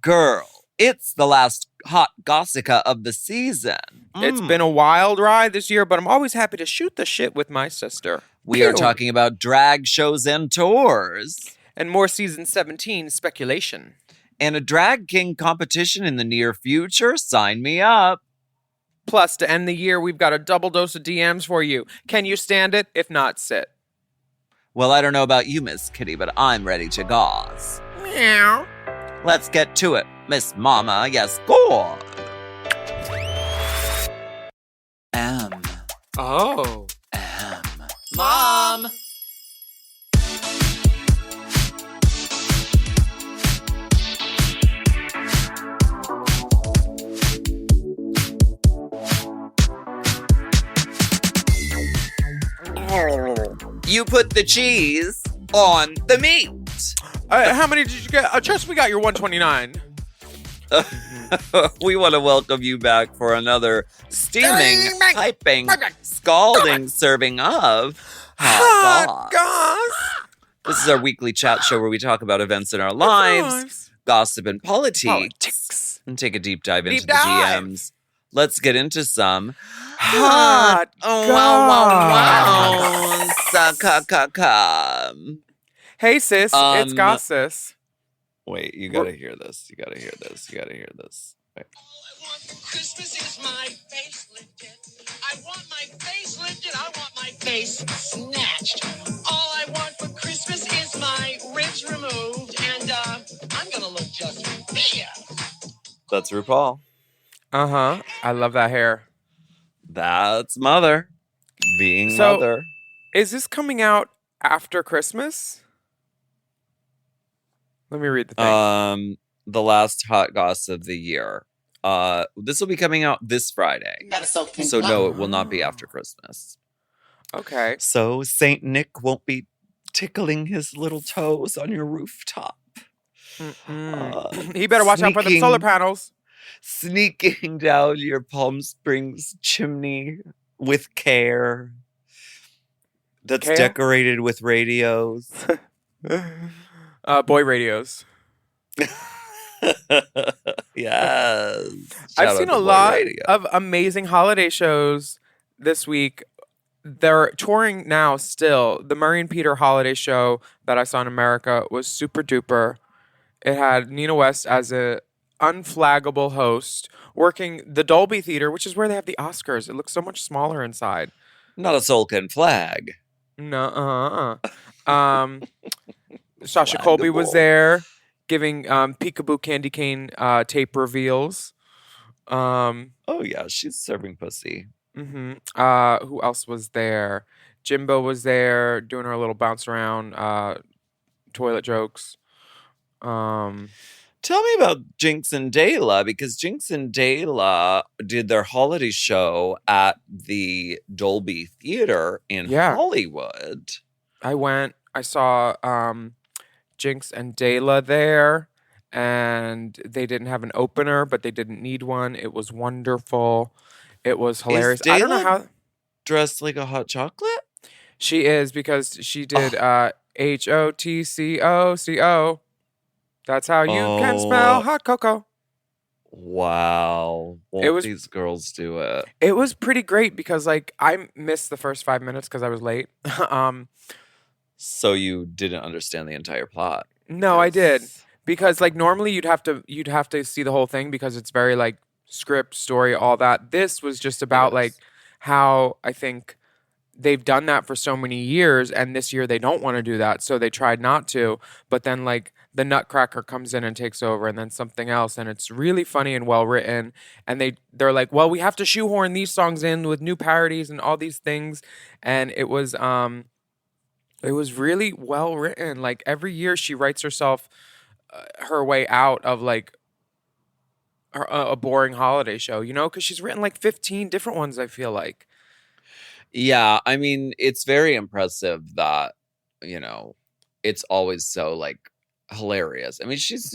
Girl, it's the last Hot Gossica of the season. It's been a wild ride this year, but I'm always happy to shoot the shit with my sister. We are talking about drag shows and tours. And more season 17 speculation. And a drag king competition in the near future. Sign me up. Plus, to end the year, we've got a double dose of DMs for you. Can you stand it? If not, sit. Well, I don't know about you, Miss Kitty, but I'm ready to goss. Meow. Let's get to it, Miss Mama. Yes, go on. M. Oh. M. Mom! You put the cheese on the meat. How many did you get? Trust we got your 129. We want to welcome you back for another steaming, piping, scalding serving of Hot Goss. This is our weekly chat show where we talk about events in our lives, gossip and politics, and take a deep dive into the DMs. Let's get into some Hot Goss. Hey, sis. It's Goss, sis. Wait, you gotta hear this. Wait. All I want for Christmas is my face lifted. I want my face lifted. I want my face snatched. All I want for Christmas is my ribs removed, and I'm gonna look just fierce. That's RuPaul. Uh-huh. I love that hair. That's Mother. Being Mother. Is this coming out after Christmas? Let me read the thing. The last Hot Goss of the year. This will be coming out this Friday. So no, it will not be after Christmas. Okay. So Saint Nick won't be tickling his little toes on your rooftop. He better watch out for the solar panels. Sneaking down your Palm Springs chimney with care. That's decorated with radios. Boy radios. Yes. I've seen a lot of amazing holiday shows this week. They're touring now still. The Murray and Peter holiday show that I saw in America was super duper. It had Nina West as a unflaggable host working the Dolby Theater, which is where they have the Oscars. It looks so much smaller inside. Not a soul can flag. No, Sasha Colby was there giving Peekaboo Candy Cane tape reveals. Oh yeah, she's serving pussy. Mm-hmm. Who else was there? Jimbo was there doing her little bounce around toilet jokes. Tell me about Jinx and Dayla, because Jinx and Dayla did their holiday show at the Dolby Theater in Hollywood. I went. I saw Jinx and Dayla there, and they didn't have an opener, but they didn't need one. It was wonderful. It was hilarious. I don't know how dressed like a hot chocolate. She is, because she did HOTCOCO. That's how you can spell hot cocoa. Wow. Won't these girls do it? It was pretty great because, like, I missed the first 5 minutes because I was late. So you didn't understand the entire plot? No, I did. Because, like, normally you'd have to see the whole thing because it's very, like, script, story, all that. This was just about, like, how I think they've done that for so many years, and this year they don't want to do that, so they tried not to. But then, like, the Nutcracker comes in and takes over, and then something else, and it's really funny and well written. And they're like, well, we have to shoehorn these songs in with new parodies and all these things, and it was really well written. Like, every year she writes herself her way out of, like, a boring holiday show, you know, because she's written like 15 different ones, I feel like. Yeah, I mean, it's very impressive that, you know, it's always so, like, hilarious. I mean, she's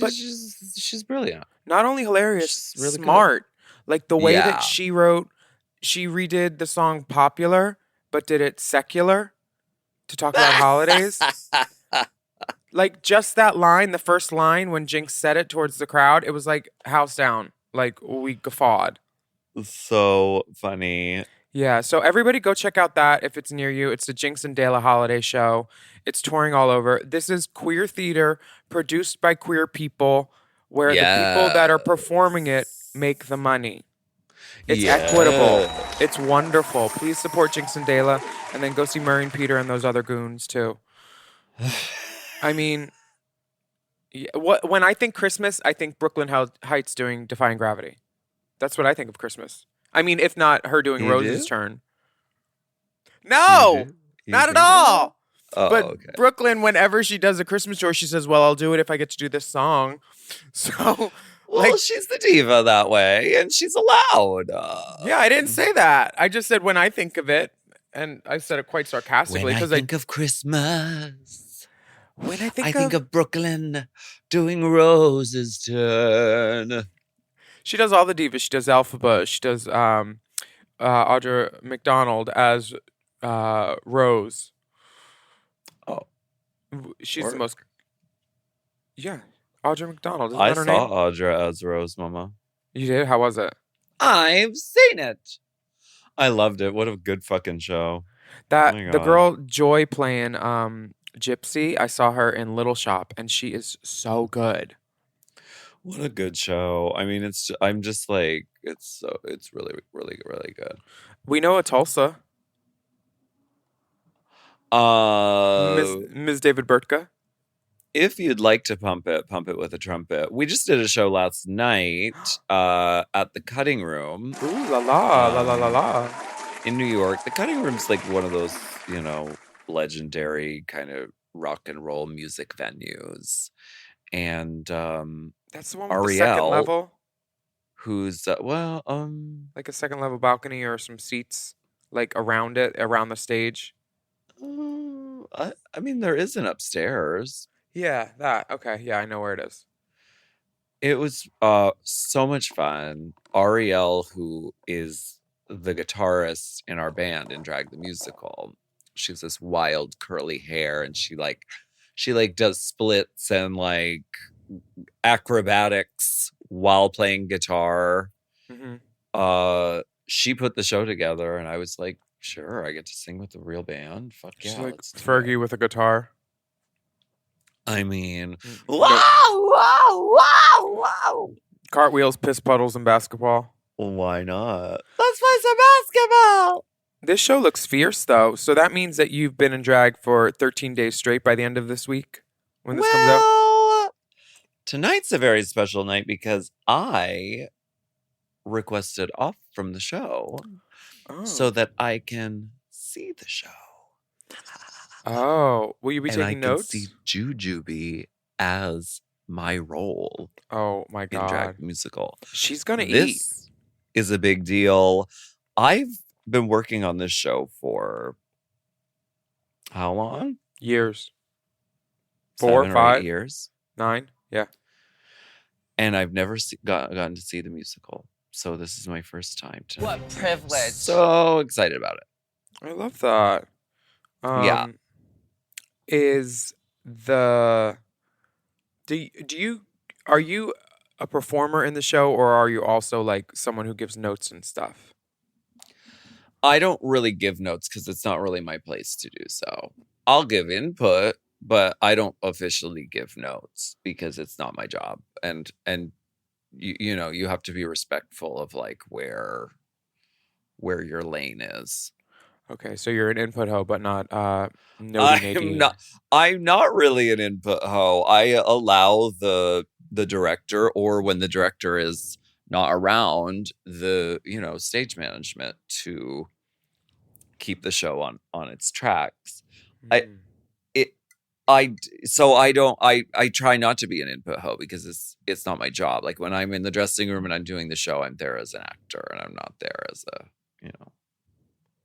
brilliant. Not only hilarious, she's really smart. Good. Like, the way that she redid the song Popular, but did it secular to talk about holidays. Like, just that line, the first line, when Jinx said it towards the crowd, it was like, house down. Like, we guffawed. So funny. Yeah, so everybody go check out that if it's near you. It's the Jinx and Dela holiday show. It's touring all over. This is queer theater produced by queer people where the people that are performing it make the money. It's equitable. It's wonderful. Please support Jinx and Dela and then go see Murray and Peter and those other goons too. I mean, when I think Christmas, I think Brooklyn Heights doing Defying Gravity. That's what I think of Christmas. I mean, if not her doing Rose's Turn. No, not at all. Oh, but okay. Brooklyn, whenever she does a Christmas tour, she says, well, I'll do it if I get to do this song. So, well, she's the diva that way, and she's allowed. Yeah, I didn't say that. I just said when I think of it, and I said it quite sarcastically. When I think of Christmas, when I think of Brooklyn doing Rose's Turn. She does all the divas. She does Elphaba. She does Audra McDonald as Rose. Oh. She's the most... Yeah. Audra McDonald. Isn't I that her saw name? Audra as Rose, Mama. You did? How was it? I've seen it. I loved it. What a good fucking show. The girl Joy playing Gypsy, I saw her in Little Shop, and she is so good. What a good show. I mean, I'm just like, it's really, really, really good. We know a Tulsa. Ms. David Bertka. If you'd like to pump it with a trumpet. We just did a show last night at the Cutting Room. Ooh, la la, la la la la. In New York. The Cutting Room's like one of those, legendary kind of rock and roll music venues. And that's the one with the second level? Who's, like a second level balcony or some seats, like around the stage? I mean, there is an upstairs. Yeah, that. Okay, yeah, I know where it is. It was so much fun. Ariel, who is the guitarist in our band in Drag the Musical, she has this wild curly hair, and she does splits and like acrobatics while playing guitar. Mm-hmm. She put the show together, and I was like, sure, I get to sing with the real band. Fuck yeah. She's like Fergie with a guitar. I mean, wow. Cartwheels, piss puddles, and basketball. Why not? Let's play some basketball. This show looks fierce, though. So that means that you've been in drag for 13 days straight by the end of this week when this comes out? Tonight's a very special night because I requested off from the show so that I can see the show. Oh, will you be taking notes? And I can see Jujubee as my role. Oh my God. In Drag Musical. She's going to eat. This is a big deal. I've been working on this show for how long? Years. 4, 4, 5 years. 9. Yeah. And I've never gotten to see the musical. So this is my first time tonight. What privilege. So excited about it. I love that. Yeah. Are you a performer in the show, or are you also like someone who gives notes and stuff? I don't really give notes because it's not really my place to do so. I'll give input, but I don't officially give notes because it's not my job. And you have to be respectful of like where your lane is. Okay, so you're an input hoe, but not Nadine. I'm not really an input hoe. I allow the director, or when the director is not around, the stage management to keep the show on its tracks. I try not to be an input hoe because it's not my job. Like when I'm in the dressing room and I'm doing the show, I'm there as an actor and I'm not there as a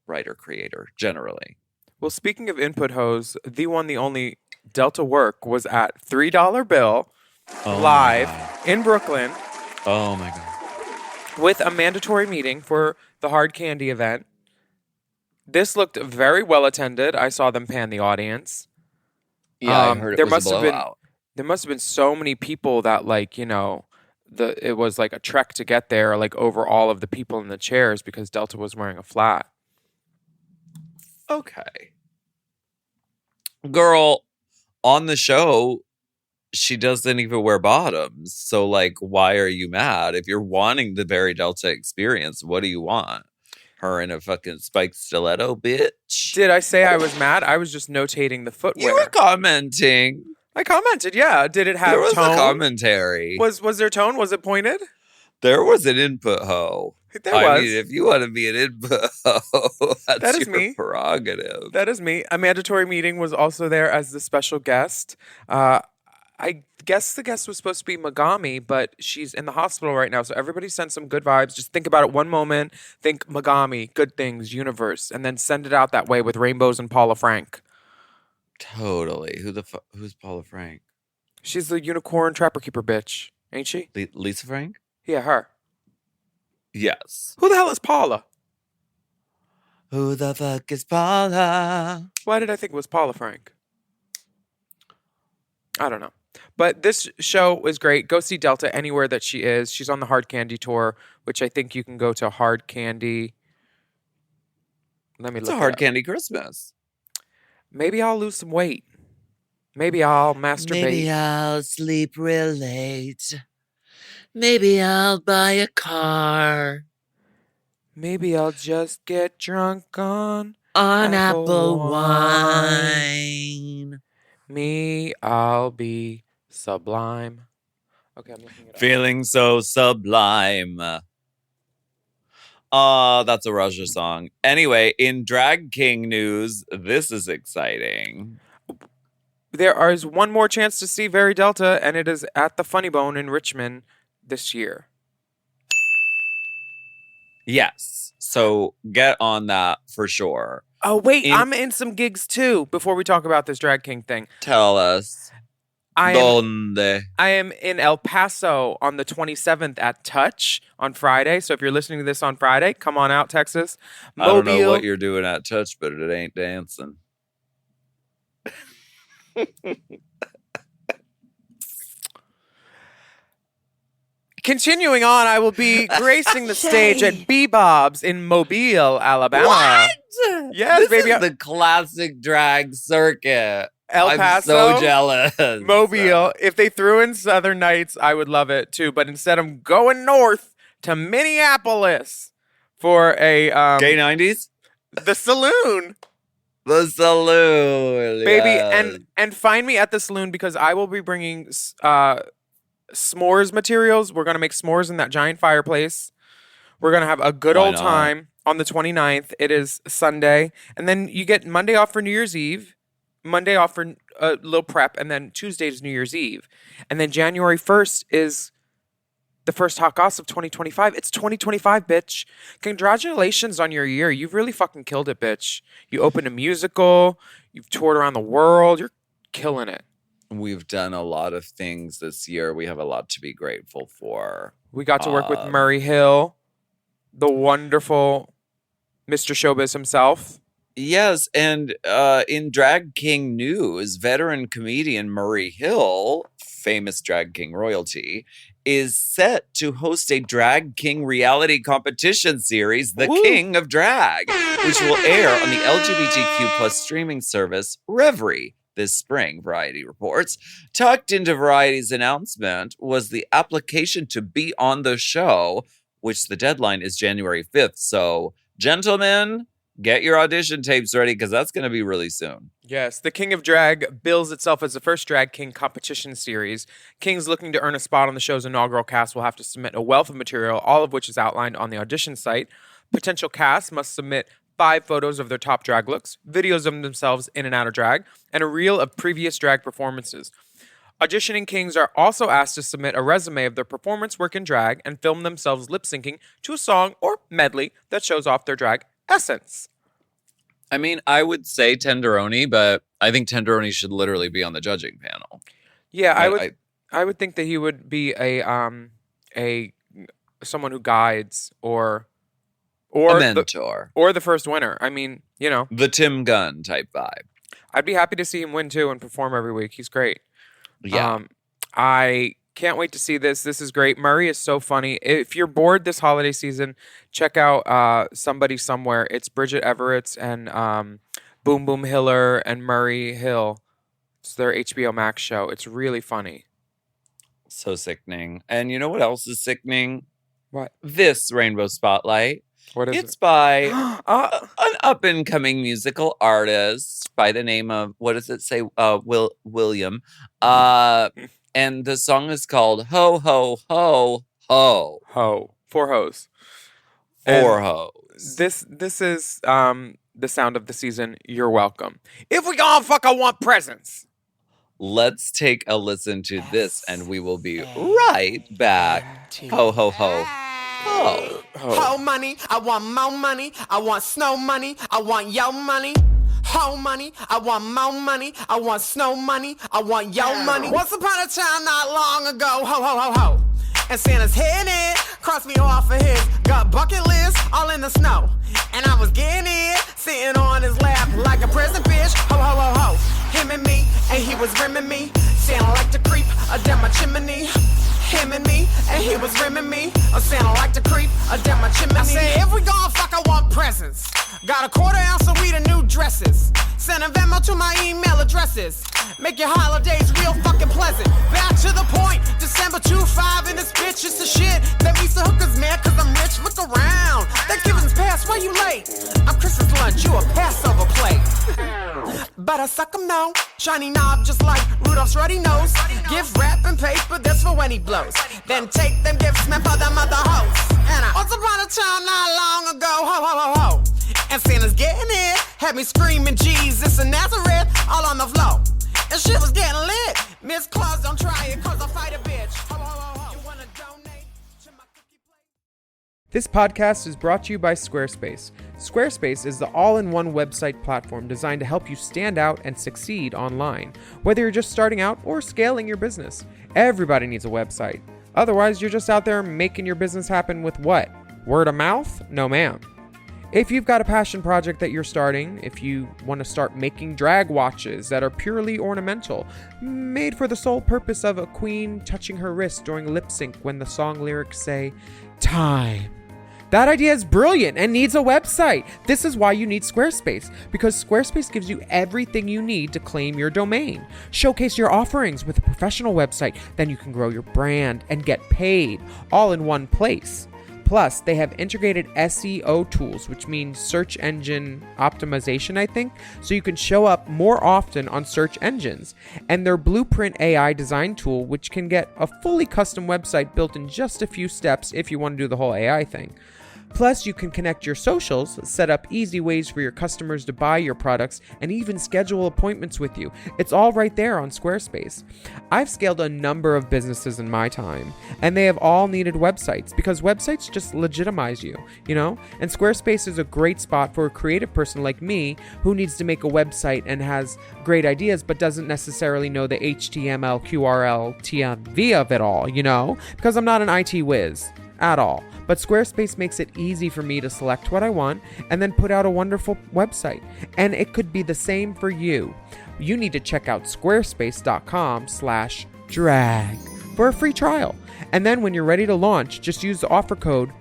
writer creator generally. Well, speaking of input hoes, the one, the only Delta Work was at $3 Bill live in Brooklyn. Oh my God. With a mandatory meeting for the Hard Candy event. This looked very well attended. I saw them pan the audience. Yeah, I heard it There was a must have been blowout. so many people that like, it was like a trek to get there, like over all of the people in the chairs because Delta was wearing a flat. Okay. Girl, on the show, she doesn't even wear bottoms. So, like, why are you mad? If you're wanting the very Delta experience, what do you want? Her in a fucking spiked stiletto, bitch? Did I say I was mad? I was just notating the footwear. You were commenting. I commented, yeah. Did it have There was tone? a commentary. Was there tone? Was it pointed? There was an input hoe. I mean, if you want to be an input hoe, that's is your me. prerogative. That is me. A mandatory meeting was also there as the special guest. I guess the guest was supposed to be Megami, but she's in the hospital right now. So everybody send some good vibes. Just think about it one moment. Think Megami, good things, universe, and then send it out that way with rainbows and Paula Frank. Totally. Who's Paula Frank? She's the unicorn trapper keeper bitch, ain't she? Lisa Frank? Yeah, her. Yes. Who the hell is Paula? Who the fuck is Paula? Why did I think it was Paula Frank? I don't know. But this show is great. Go see Delta anywhere that she is. She's on the Hard Candy tour, which I think you can go to Hard Candy. Let me It's look. a Hard Candy Christmas. Maybe I'll lose some weight. Maybe I'll masturbate. Maybe I'll sleep real late. Maybe I'll buy a car. Maybe I'll just get drunk on apple wine. Me, I'll be sublime. Okay, I'm looking it up. Feeling so sublime. That's a Russia song. Anyway, in Drag King news, this is exciting. There is one more chance to see Very Delta, and it is at the Funny Bone in Richmond this year. Yes. So get on that for sure. Oh, wait, I'm in some gigs too before we talk about this Drag King thing. Tell us. Donde? I am in El Paso on the 27th at Touch on Friday. So if you're listening to this on Friday, come on out, Texas. Mobile. I don't know what you're doing at Touch, but it ain't dancing. Continuing on, I will be gracing the stage at Bebop's in Mobile, Alabama. What? Yes, this baby. Is the classic drag circuit. El Paso, I'm so jealous. Mobile. If they threw in Southern Nights, I would love it too. But instead, I'm going north to Minneapolis for a gay 90s. The saloon. The saloon, baby, yes. and find me at the saloon because I will be bringing s'mores materials. We're gonna make s'mores in that giant fireplace. We're gonna have a good old time on the 29th. It is Sunday, and then you get Monday off for New Year's Eve. Monday off for a little prep, and then Tuesday is New Year's Eve. And then January 1st is the first Hot Goss of 2025. It's 2025, bitch. Congratulations on your year. You've really fucking killed it, bitch. You opened a musical. You've toured around the world. You're killing it. We've done a lot of things this year. We have a lot to be grateful for. We got to work with Murray Hill, the wonderful Mr. Showbiz himself. Yes, and in Drag King news, veteran comedian Murray Hill, famous Drag King royalty, is set to host a Drag King reality competition series, The King of Drag, which will air on the LGBTQ plus streaming service Reverie this spring, Variety reports. Tucked into Variety's announcement was the application to be on the show, which the deadline is January 5th. So, gentlemen, get your audition tapes ready because that's going to be really soon. Yes, the King of Drag bills itself as the first Drag King competition series. Kings looking to earn a spot on the show's inaugural cast will have to submit a wealth of material, all of which is outlined on the audition site. Potential cast must submit 5 photos of their top drag looks, videos of themselves in and out of drag, and a reel of previous drag performances. Auditioning kings are also asked to submit a resume of their performance work in drag and film themselves lip-syncing to a song or medley that shows off their drag essence. I mean, I would say Tenderoni, but I think Tenderoni should literally be on the judging panel. Yeah, I would think that he would be a someone who guides or a mentor or the first winner. I mean, you know, the Tim Gunn type vibe. I'd be happy to see him win too and perform every week. He's great. Yeah. I can't wait to see this. This is great. Murray is so funny. If you're bored this holiday season, check out Somebody Somewhere. It's Bridget Everett's and Boom Boom Hiller and Murray Hill. It's their HBO Max show. It's really funny. So sickening. And you know what else is sickening? What? This Rainbow Spotlight. What is It's it? by an up-and-coming musical artist by the name of, what does it say? Willam. And the song is called Ho, Ho, Ho, Ho. Ho. Four hoes. Four hoes. This is the sound of the season. You're welcome. If we gonna fuck, I want presents. Let's take a listen to this and we will be right back. Ho, ho, ho. Ho. Ho money, I want more money. I want snow money. I want yo money. Ho money, I want more money. I want snow money. I want yo money. Once upon a time, not long ago, ho, ho, ho, ho. And Santa's headed, crossed me off of his gut bucket list, all in the snow. And I was getting it, sitting on his lap like a present bitch, ho, ho, ho, ho. Him and me, and he was rimming me. Santa like to creep down my chimney. Him and me, and he was rimming me. Santa like to creep down my chimney. I said, if we gon' fuck, I want presents. Got a quarter ounce of weed and new dresses. Send a Venmo to my email addresses. Make your holidays real fucking pleasant. Back to the point, December 25 and this bitch is the shit. That means the hookers mad cause I'm rich, look around. Thanksgiving's past, why you late? I'm Christmas lunch, you a Passover plate. But I suck 'em now, shiny knob just like Rudolph's ruddy nose. Gift wrap and paper, that's for when he blows. Then take them gifts, man, for them other hoes. And I once upon a time not long ago, ho, ho, ho, ho. And Santa's getting it, had me screaming Jesus and Nazareth all on the floor. And shit was getting lit. Miss Claus, don't try it, cause I'll fight a bitch. Ho, ho, ho, ho. You wanna donate to my cookie plate? This podcast is brought to you by Squarespace. Squarespace is the all-in-one website platform designed to help you stand out and succeed online, whether you're just starting out or scaling your business. Everybody needs a website. Otherwise, you're just out there making your business happen with what? Word of mouth? No, ma'am. If you've got a passion project that you're starting, if you want to start making drag watches that are purely ornamental, made for the sole purpose of a queen touching her wrist during lip sync when the song lyrics say, time. That idea is brilliant and needs a website. This is why you need Squarespace, because Squarespace gives you everything you need to claim your domain. Showcase your offerings with a professional website, then you can grow your brand and get paid all in one place. Plus, they have integrated SEO tools, which means search engine optimization, I think, so you can show up more often on search engines. And their Blueprint AI design tool, which can get a fully custom website built in just a few steps if you want to do the whole AI thing. Plus, you can connect your socials, set up easy ways for your customers to buy your products, and even schedule appointments with you. It's all right there on Squarespace. I've scaled a number of businesses in my time, and they have all needed websites because websites just legitimize you, you know? And Squarespace is a great spot for a creative person like me who needs to make a website and has great ideas but doesn't necessarily know the HTML, QRL, TMV of it all, you know? Because I'm not an IT whiz at all. But Squarespace makes it easy for me to select what I want and then put out a wonderful website. And it could be the same for you. You need to check out squarespace.com/drag for a free trial. And then when you're ready to launch, just use the offer code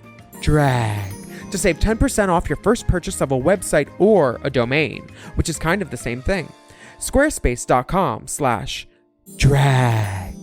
DRAG to save 10% off your first purchase of a website or a domain, which is kind of the same thing. Squarespace.com/drag.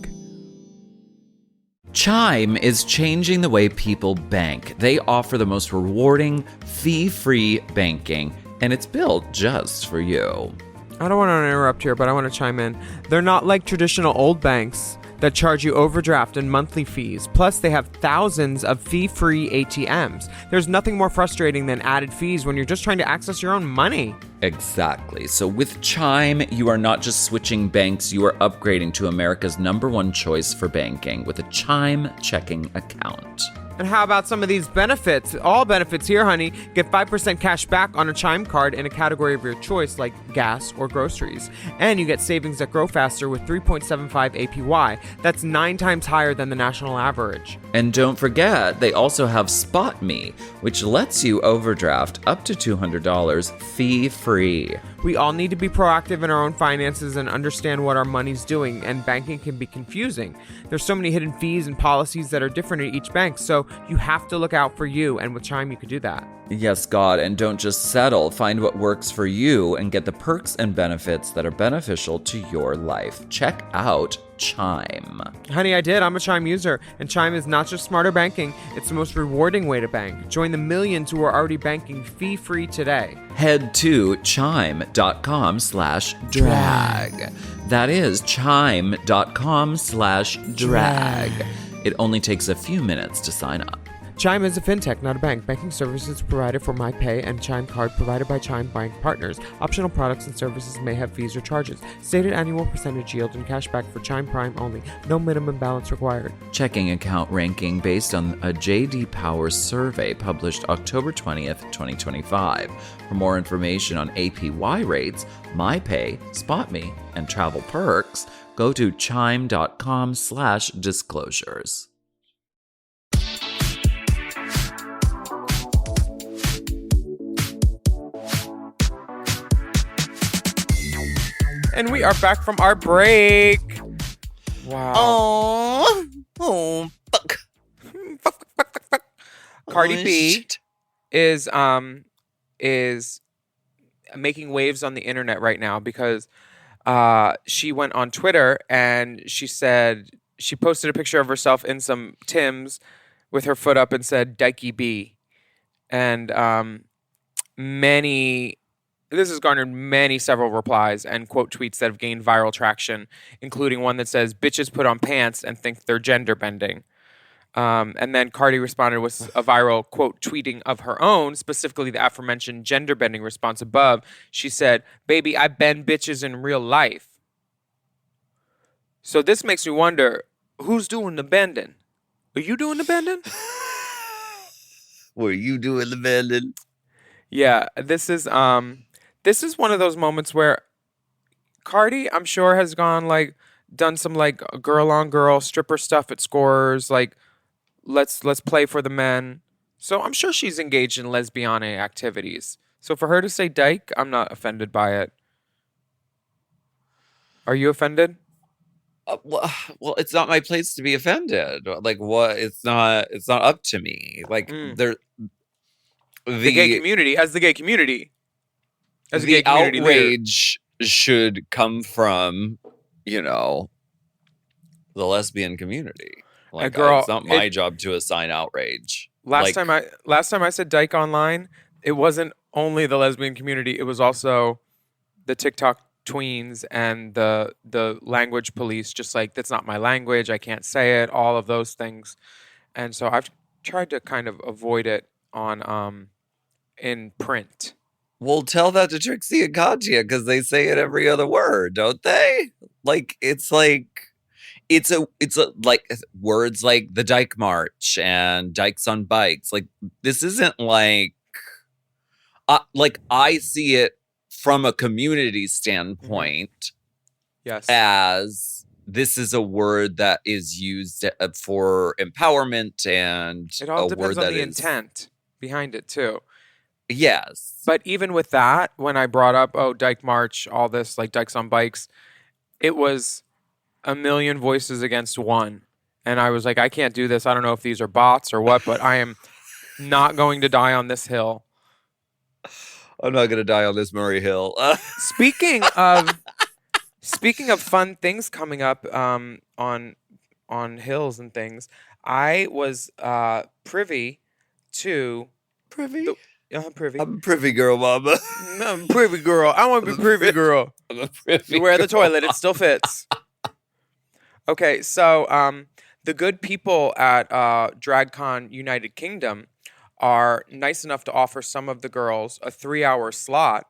Chime is changing the way people bank. They offer the most rewarding, fee-free banking, and it's built just for you. I don't want to interrupt here, but I want to chime in. They're not like traditional old banks that charge you overdraft and monthly fees. Plus, they have thousands of fee-free ATMs. There's nothing more frustrating than added fees when you're just trying to access your own money. Exactly. So with Chime, you are not just switching banks, you are upgrading to America's #1 choice for banking with a Chime checking account. And how about some of these benefits? All benefits here, honey. Get 5% cash back on a Chime card in a category of your choice like gas or groceries. And you get savings that grow faster with 3.75 APY. That's 9 times higher than the national average. And don't forget, they also have Spot Me, which lets you overdraft up to $200 fee-free. We all need to be proactive in our own finances and understand what our money's doing, and banking can be confusing. There's so many hidden fees and policies that are different at each bank, so you have to look out for you, and with Chime you can do that. Yes, God, and don't just settle. Find what works for you and get the perks and benefits that are beneficial to your life. Check out Chime. Honey, I did. I'm a Chime user, and Chime is not just smarter banking, it's the most rewarding way to bank. Join the millions who are already banking fee-free today. Head to chime.com/drag. That is chime.com/drag. It only takes a few minutes to sign up. Chime is a fintech, not a bank. Banking services provided for MyPay and Chime Card provided by Chime Bank partners. Optional products and services may have fees or charges. Stated annual percentage yield and cashback for Chime Prime only. No minimum balance required. Checking account ranking based on a J.D. Power survey published October 20th, 2025. For more information on APY rates, MyPay, SpotMe, and travel perks, go to chime.com/disclosures. And we are back from our break. Wow. Oh, fuck. Fuck. Cardi B Shit. is making waves on the internet right now because she went on Twitter and she said she posted a picture of herself in some Timbs with her foot up and said "Dikey B," and this has garnered several replies and quote tweets that have gained viral traction, including one that says, "Bitches put on pants and think they're gender bending." And then Cardi responded with a viral quote tweeting of her own, specifically the aforementioned gender bending response above. She said, "Baby, I bend bitches in real life." So this makes me wonder, who's doing the bending? Are you doing the bending? Were you doing the bending? Yeah, this is one of those moments where Cardi, I'm sure, has done some girl on girl stripper stuff at Scores, let's play for the men. So I'm sure she's engaged in lesbianic activities. So for her to say dyke, I'm not offended by it. Are you offended? Well, it's not my place to be offended. What? It's not up to me. The gay community, as the gay community. As the outrage should come from, the lesbian community. It's not my job to assign outrage. Last time I said dyke online, it wasn't only the lesbian community, it was also the TikTok tweens and the language police, just that's not my language, I can't say it, all of those things. And so I've tried to kind of avoid it on in print. Well, tell that to Trixie and Katya because they say it every other word, don't they? It's words like the Dyke March and Dykes on Bikes. This isn't I see it from a community standpoint. Yes. As this is a word that is used for empowerment, and it all a depends word on that the is intent behind it too. Yes. But even with that, when I brought up, Dyke March, all this, Dykes on Bikes, it was a million voices against one. And I was like, I can't do this. I don't know if these are bots or what, but I am not going to die on this hill. I'm not going to die on this Murray Hill. Speaking of fun things coming up on hills and things, I was privy to... Privy? Privy. I'm a privy girl, mama. I'm a privy girl. I want to be privy girl. I'm a privy You wear girl. the toilet. It still fits. Okay, so the good people at DragCon United Kingdom are nice enough to offer some of the girls a 3-hour slot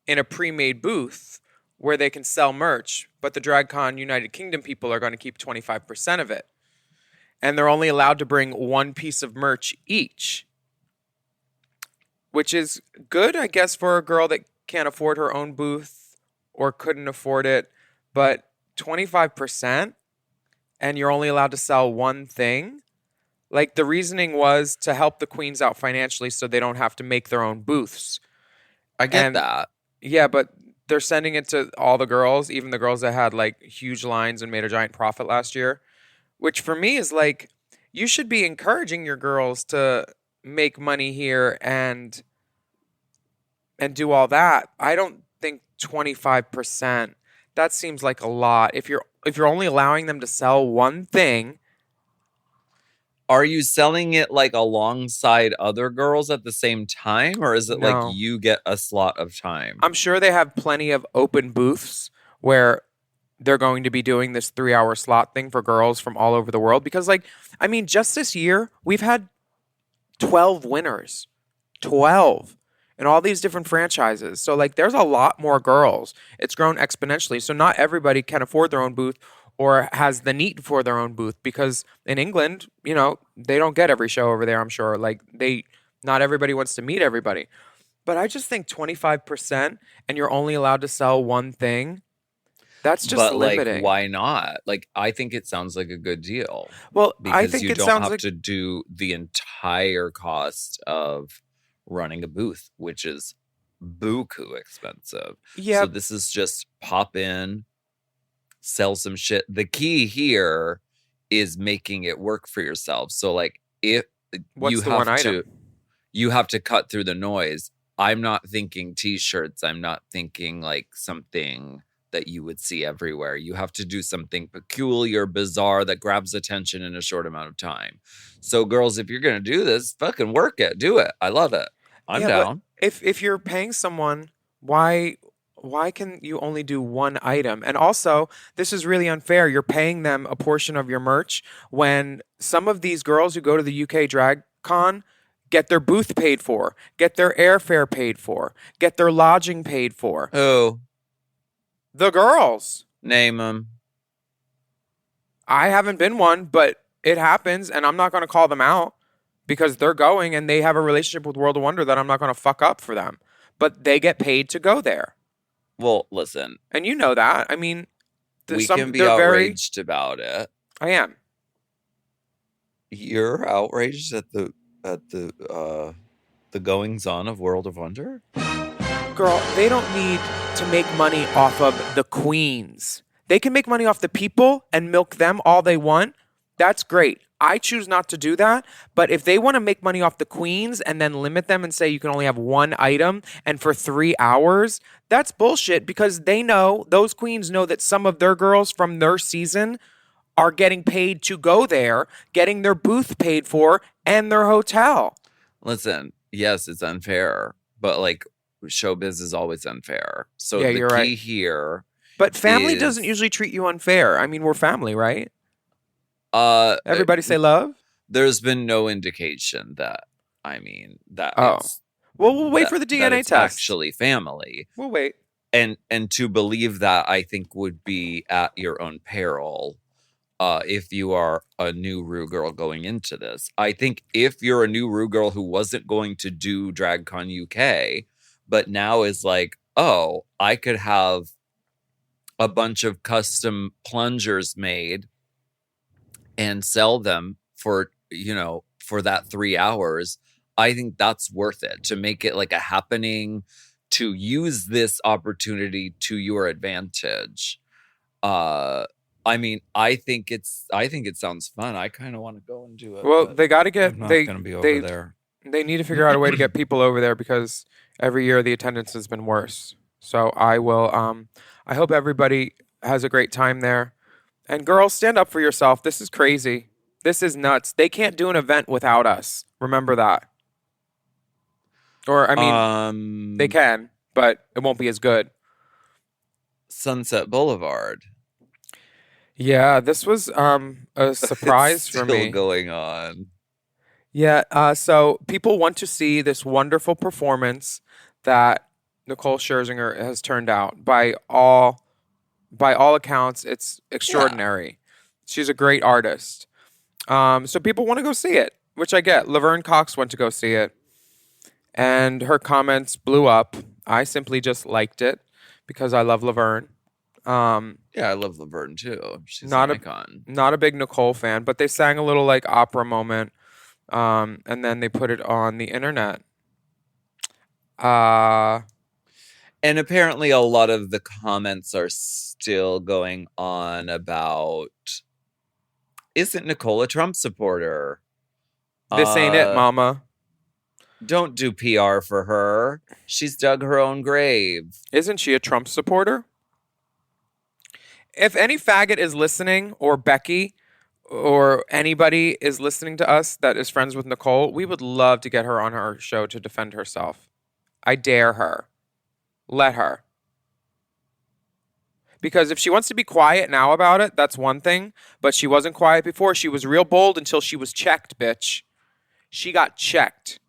in a pre-made booth where they can sell merch, but the DragCon United Kingdom people are going to keep 25% of it. And they're only allowed to bring one piece of merch each, which is good, I guess, for a girl that can't afford her own booth or couldn't afford it. But 25%, and you're only allowed to sell one thing? The reasoning was to help the queens out financially so they don't have to make their own booths. I get that. Yeah, but they're sending it to all the girls, even the girls that had like huge lines and made a giant profit last year, which for me is like, you should be encouraging your girls to make money here and do all that. I don't think 25%, that seems like a lot. If you're only allowing them to sell one thing, Are you selling it like alongside other girls at the same time, or is it like no. you get a slot of time? I'm sure they have plenty of open booths where they're going to be doing this 3-hour slot thing for girls from all over the world because like, I mean, just this year we've had 12 winners. 12 in all these different franchises. So like there's a lot more girls. It's grown exponentially. So not everybody can afford their own booth or has the need for their own booth because in England, they don't get every show over there, I'm sure. Like not everybody wants to meet everybody. But I just think 25% and you're only allowed to sell one thing. That's just But limiting. like, why not? Like, I think it sounds like a good deal. Well, I Because think you it don't sounds have like to do the entire cost of running a booth, which is buku expensive. yeah, So this is just pop in, sell some shit. The key here is making it work for yourself. So like, if what's you the one have item? you have to cut through the noise. I'm not thinking t-shirts. I'm not thinking like something that you would see everywhere. You have to do something peculiar, bizarre that grabs attention in a short amount of time. So girls, if you're going to do this, fucking work it. Do it. I love it. I'm Yeah, down. but if you're paying someone, why can you only do one item? And also, this is really unfair. You're paying them a portion of your merch when some of these girls who go to the UK Drag Con get their booth paid for, get their airfare paid for, get their lodging paid for. Who? The girls. Name them. I haven't been one, but it happens, and I'm not going to call them out because they're going and they have a relationship with World of Wonder that I'm not going to fuck up for them. But they get paid to go there. Well, listen. And you know that. I mean, We can be outraged about it. I am. You're outraged at the goings on of World of Wonder? Girl, they don't need to make money off of the queens. They can make money off the people and milk them all they want. That's great. I choose not to do that. But if they want to make money off the queens and then limit them and say you can only have one item and for 3 hours, that's bullshit because those queens know that some of their girls from their season are getting paid to go there, getting their booth paid for and their hotel. Listen, yes, it's unfair, but like showbiz is always unfair. So Yeah, the you're key right. here, But family is- doesn't usually treat you unfair. I mean, we're family, right? uh, Everybody say love. there's been no indication that Oh. it's Well, we'll wait for the that DNA it's test. actually family. We'll wait. And to believe that, I think would be at your own peril. If you are a new Rue girl going into this, I think if you're a new Rue girl who wasn't going to do DragCon UK, but now is like, oh, I could have a bunch of custom plungers made and sell them for that 3 hours. I think that's worth it to make it like a happening, to use this opportunity to your advantage. I mean, I think it sounds fun. I kind of want to go and do it. Well, but they got to get I'm not they going to be over they there. they need to figure out a way to get people over there because every year the attendance has been worse. So I will I hope everybody has a great time there. And girls, stand up for yourself. This is crazy. This is nuts. They can't do an event without us. Remember that. Or I mean, they can, but it won't be as good. Sunset Boulevard. Yeah, this was a surprise It's for still me. going on. Yeah, so people want to see this wonderful performance that Nicole Scherzinger has turned out. By all accounts, it's extraordinary. She's a great artist. So people want to go see it, which I get. Laverne Cox went to go see it, and her comments blew up. I simply just liked it because I love Laverne. Yeah, I love Laverne too. She's Not an a- icon. Not a big Nicole fan, but they sang a little like opera moment, and then they put it on the internet. And apparently a lot of the comments are still going on about, isn't Nicole a Trump supporter? This ain't it, mama. Don't do PR for her. She's dug her own grave. Isn't she a Trump supporter? If any faggot is listening, or Becky, or anybody is listening to us that is friends with Nicole, we would love to get her on our show to defend herself. I dare her. Let her. Because if she wants to be quiet now about it, that's one thing. But she wasn't quiet before. She was real bold until she was checked, bitch. She got checked.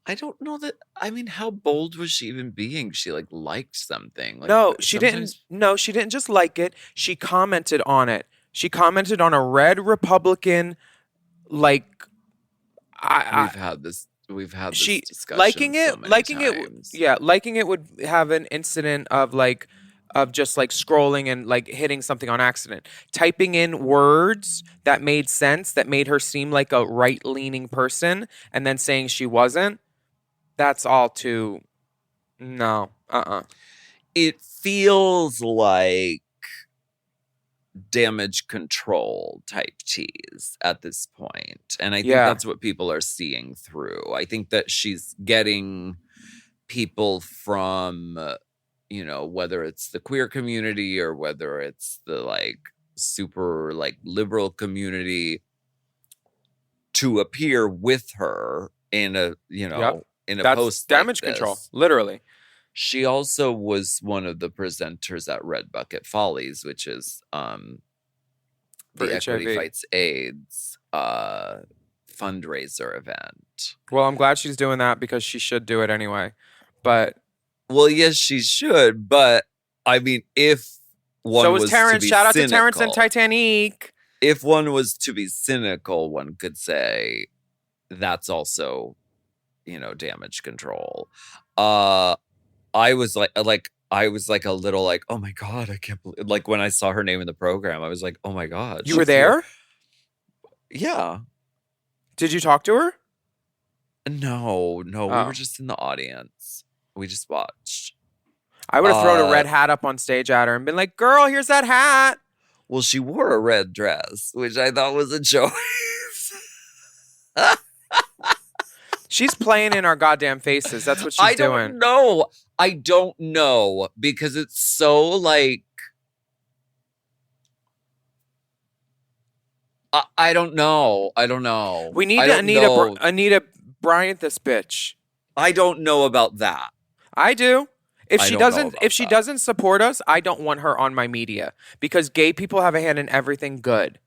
I don't know that. I mean, how bold was she even being? She liked something. No, she didn't. No, she didn't just like it. She commented on it. She commented on a red Republican, we've had this discussion. Liking it, so many liking times. it. Yeah, liking it would have an incident of just scrolling and hitting something on accident. Typing in words that made sense, that made her seem like a right-leaning person, and then saying she wasn't. That's all too. No. It feels like damage control type tease at this point. And I think that's what people are seeing through. I think that she's getting people from, whether it's the queer community or whether it's the super liberal community to appear with her in a, in a post. Damage control, literally. She also was one of the presenters at Red Bucket Follies, which is the Equity Fights AIDS fundraiser event. Well, I'm glad she's doing that because she should do it anyway. But well, yes, she should. But I mean, if one so was Terrence. To be shout out cynical, to Terrence and Titanic. If one was to be cynical, one could say that's also, damage control. I was a little oh my God, I can't believe, when I saw her name in the program, I was like, oh my God. You were there? Yeah. Did you talk to her? No, we were just in the audience. We just watched. I would have thrown a red hat up on stage at her and been like, girl, here's that hat. Well, she wore a red dress, which I thought was a choice. She's playing in our goddamn faces. That's what she's doing. I don't know because it's so I don't know. We need Anita Bryant this bitch. I don't know about that. I do. If she doesn't support us, I don't want her on my media because gay people have a hand in everything good.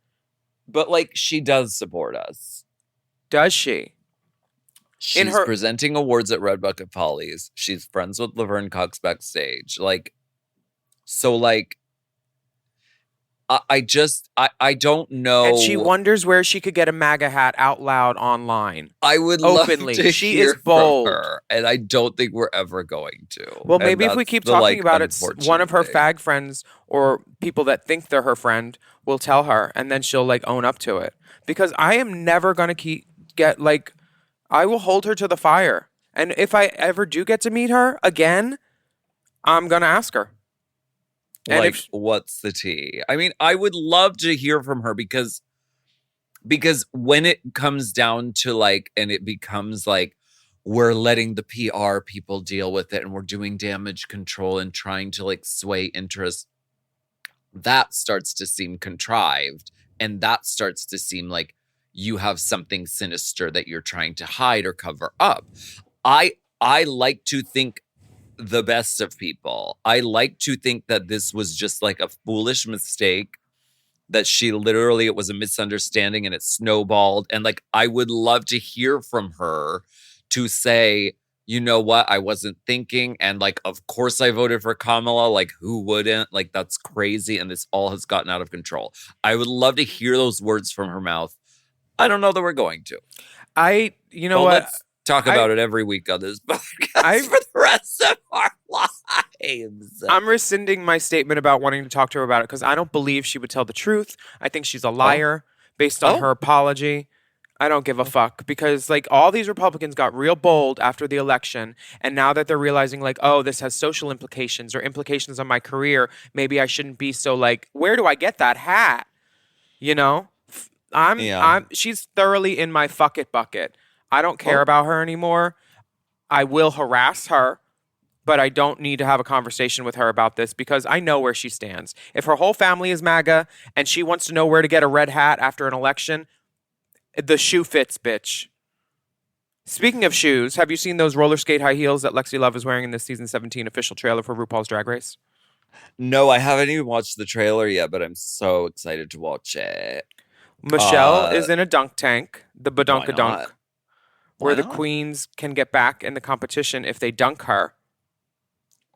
But she does support us. Does she? She's presenting awards at Red Bucket Follies. She's friends with Laverne Cox backstage. I don't know. And she wonders where she could get a MAGA hat out loud online. I would openly. Love to she hear is bold. From her, and I don't think we're ever going to. Well, maybe if we keep talking about it, one of her fag friends or people that think they're her friend will tell her, and then she'll own up to it. Because I am never gonna I will hold her to the fire. And if I ever do get to meet her again, I'm going to ask her. And what's the tea? I mean, I would love to hear from her because when it comes down to and it becomes we're letting the PR people deal with it and we're doing damage control and trying to sway interest, that starts to seem contrived. And that starts to seem you have something sinister that you're trying to hide or cover up. I like to think the best of people. I like to think that this was just a foolish mistake, that it was a misunderstanding and it snowballed. And I would love to hear from her to say, you know what, I wasn't thinking. And of course I voted for Kamala. Who wouldn't? That's crazy. And this all has gotten out of control. I would love to hear those words from her mouth. I don't know that we're going to. Let's talk about it every week on this podcast for the rest of our lives. I'm rescinding my statement about wanting to talk to her about it because I don't believe she would tell the truth. I think she's a liar based on her apology. I don't give a fuck because like all these Republicans got real bold after the election, and now that they're realizing like, oh, this has social implications or implications on my career, maybe I shouldn't be so like, where do I get that hat? You know? She's thoroughly in my fuck it bucket. I don't care about her anymore. I will harass her, but I don't need to have a conversation with her about this because I know where she stands. If her whole family is MAGA and she wants to know where to get a red hat after an election, the shoe fits, bitch. Speaking of shoes, have you seen those roller skate high heels that Lexi Love is wearing in this season 17 official trailer for RuPaul's Drag Race? No, I haven't even watched the trailer yet, but I'm so excited to watch it. Michelle is in a dunk tank, the Why Badunka Dunk, not? where Why the not? queens can get back in the competition if they dunk her.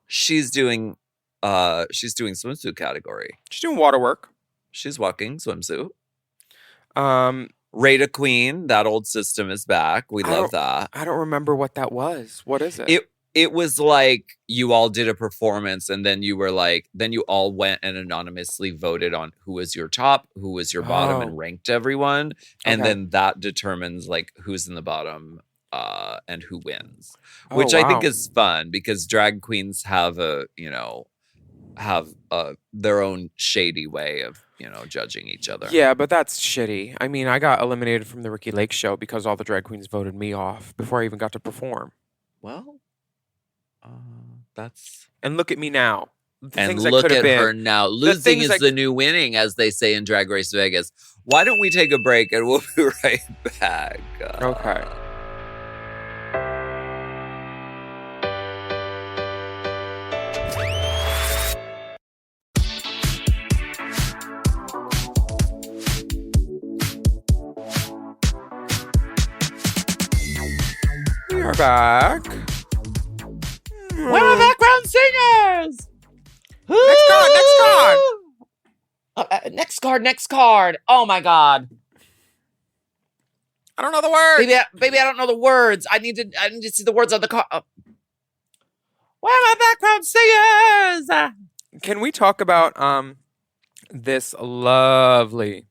She's doing swimsuit category. She's doing water work. She's walking swimsuit. Um, Rata Queen, that old system is back. We love that. I don't remember what that was. What is it? It was like you all did a performance and then you all went and anonymously voted on who was your top, who was your bottom, and ranked everyone. And Okay. then that determines like who's in the bottom and who wins. Which I think is fun because drag queens have their own shady way of, judging each other. Yeah, but that's shitty. I mean, I got eliminated from the Ricky Lake show because all the drag queens voted me off before I even got to perform. Well, that's... And look at me now. The And things I look could have at been. her now. Losing is the new winning, as they say in Drag Race Vegas. Why don't we take a break and we'll be right back? Okay. We are back. Where are background singers? Next card. Oh my God. I don't know the word. Baby, I don't know the words. I need to see the words on the card. Where are my background singers? Can we talk about this lovely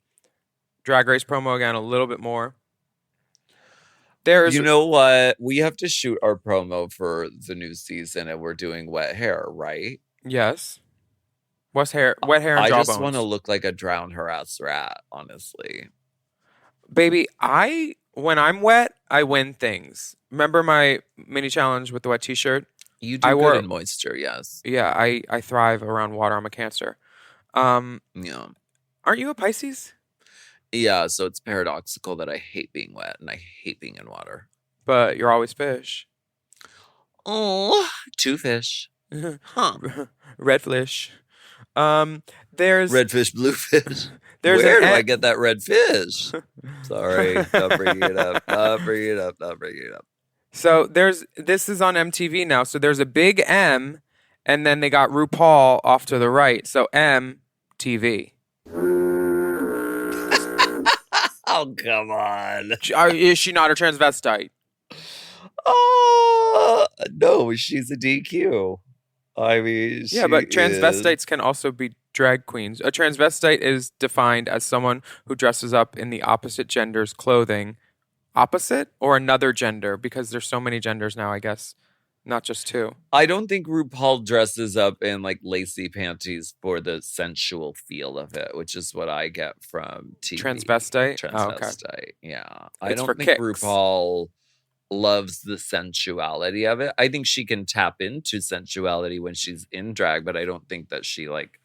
Drag Race promo again a little bit more? You know what? We have to shoot our promo for the new season, and we're doing wet hair, right? Yes. Wet hair and jawbones. I just want to look like a drowned harassed rat, honestly. Baby, when I'm wet, I win things. Remember my mini challenge with the wet t-shirt? You do good in moisture, yes. Yeah, I thrive around water. I'm a Cancer. Yeah. Aren't you a Pisces? Yeah, so it's paradoxical that I hate being wet and I hate being in water. But you're always fish. Oh, two fish. Huh. Red fish. There's red fish, blue fish. Where do I get that red fish? Sorry, not bringing it up. So this is on MTV now. So there's a big M, and then they got RuPaul off to the right. So MTV. Oh, come on. Is she not a transvestite? No, she's a DQ. I mean, yeah, but transvestites can also be drag queens. A transvestite is defined as someone who dresses up in the opposite gender's clothing. Opposite or another gender? Because there's so many genders now, I guess. Not just two. I don't think RuPaul dresses up in like lacy panties for the sensual feel of it, which is what I get from TV. Transvestite? Okay. Yeah. I It's don't for think kicks. RuPaul loves the sensuality of it. I think she can tap into sensuality when she's in drag, but I don't think that she like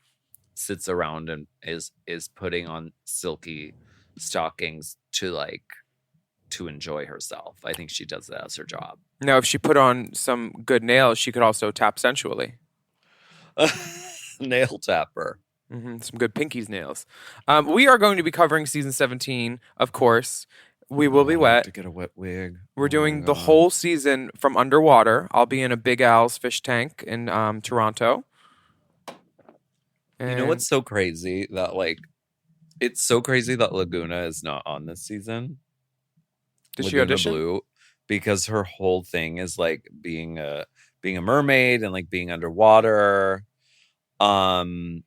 sits around and is putting on silky stockings to enjoy herself. I think she does that as her job. Now, if she put on some good nails, she could also tap sensually. Nail tapper. Some good pinkies nails. We are going to be covering season 17, of course. We will be wet. To get a wet wig. We're doing the whole season from underwater. I'll be in a Big Al's fish tank in Toronto. You know what's so crazy? It's so crazy that Laguna is not on this season. Did she audition? Blue, because her whole thing is like being a mermaid and like being underwater. And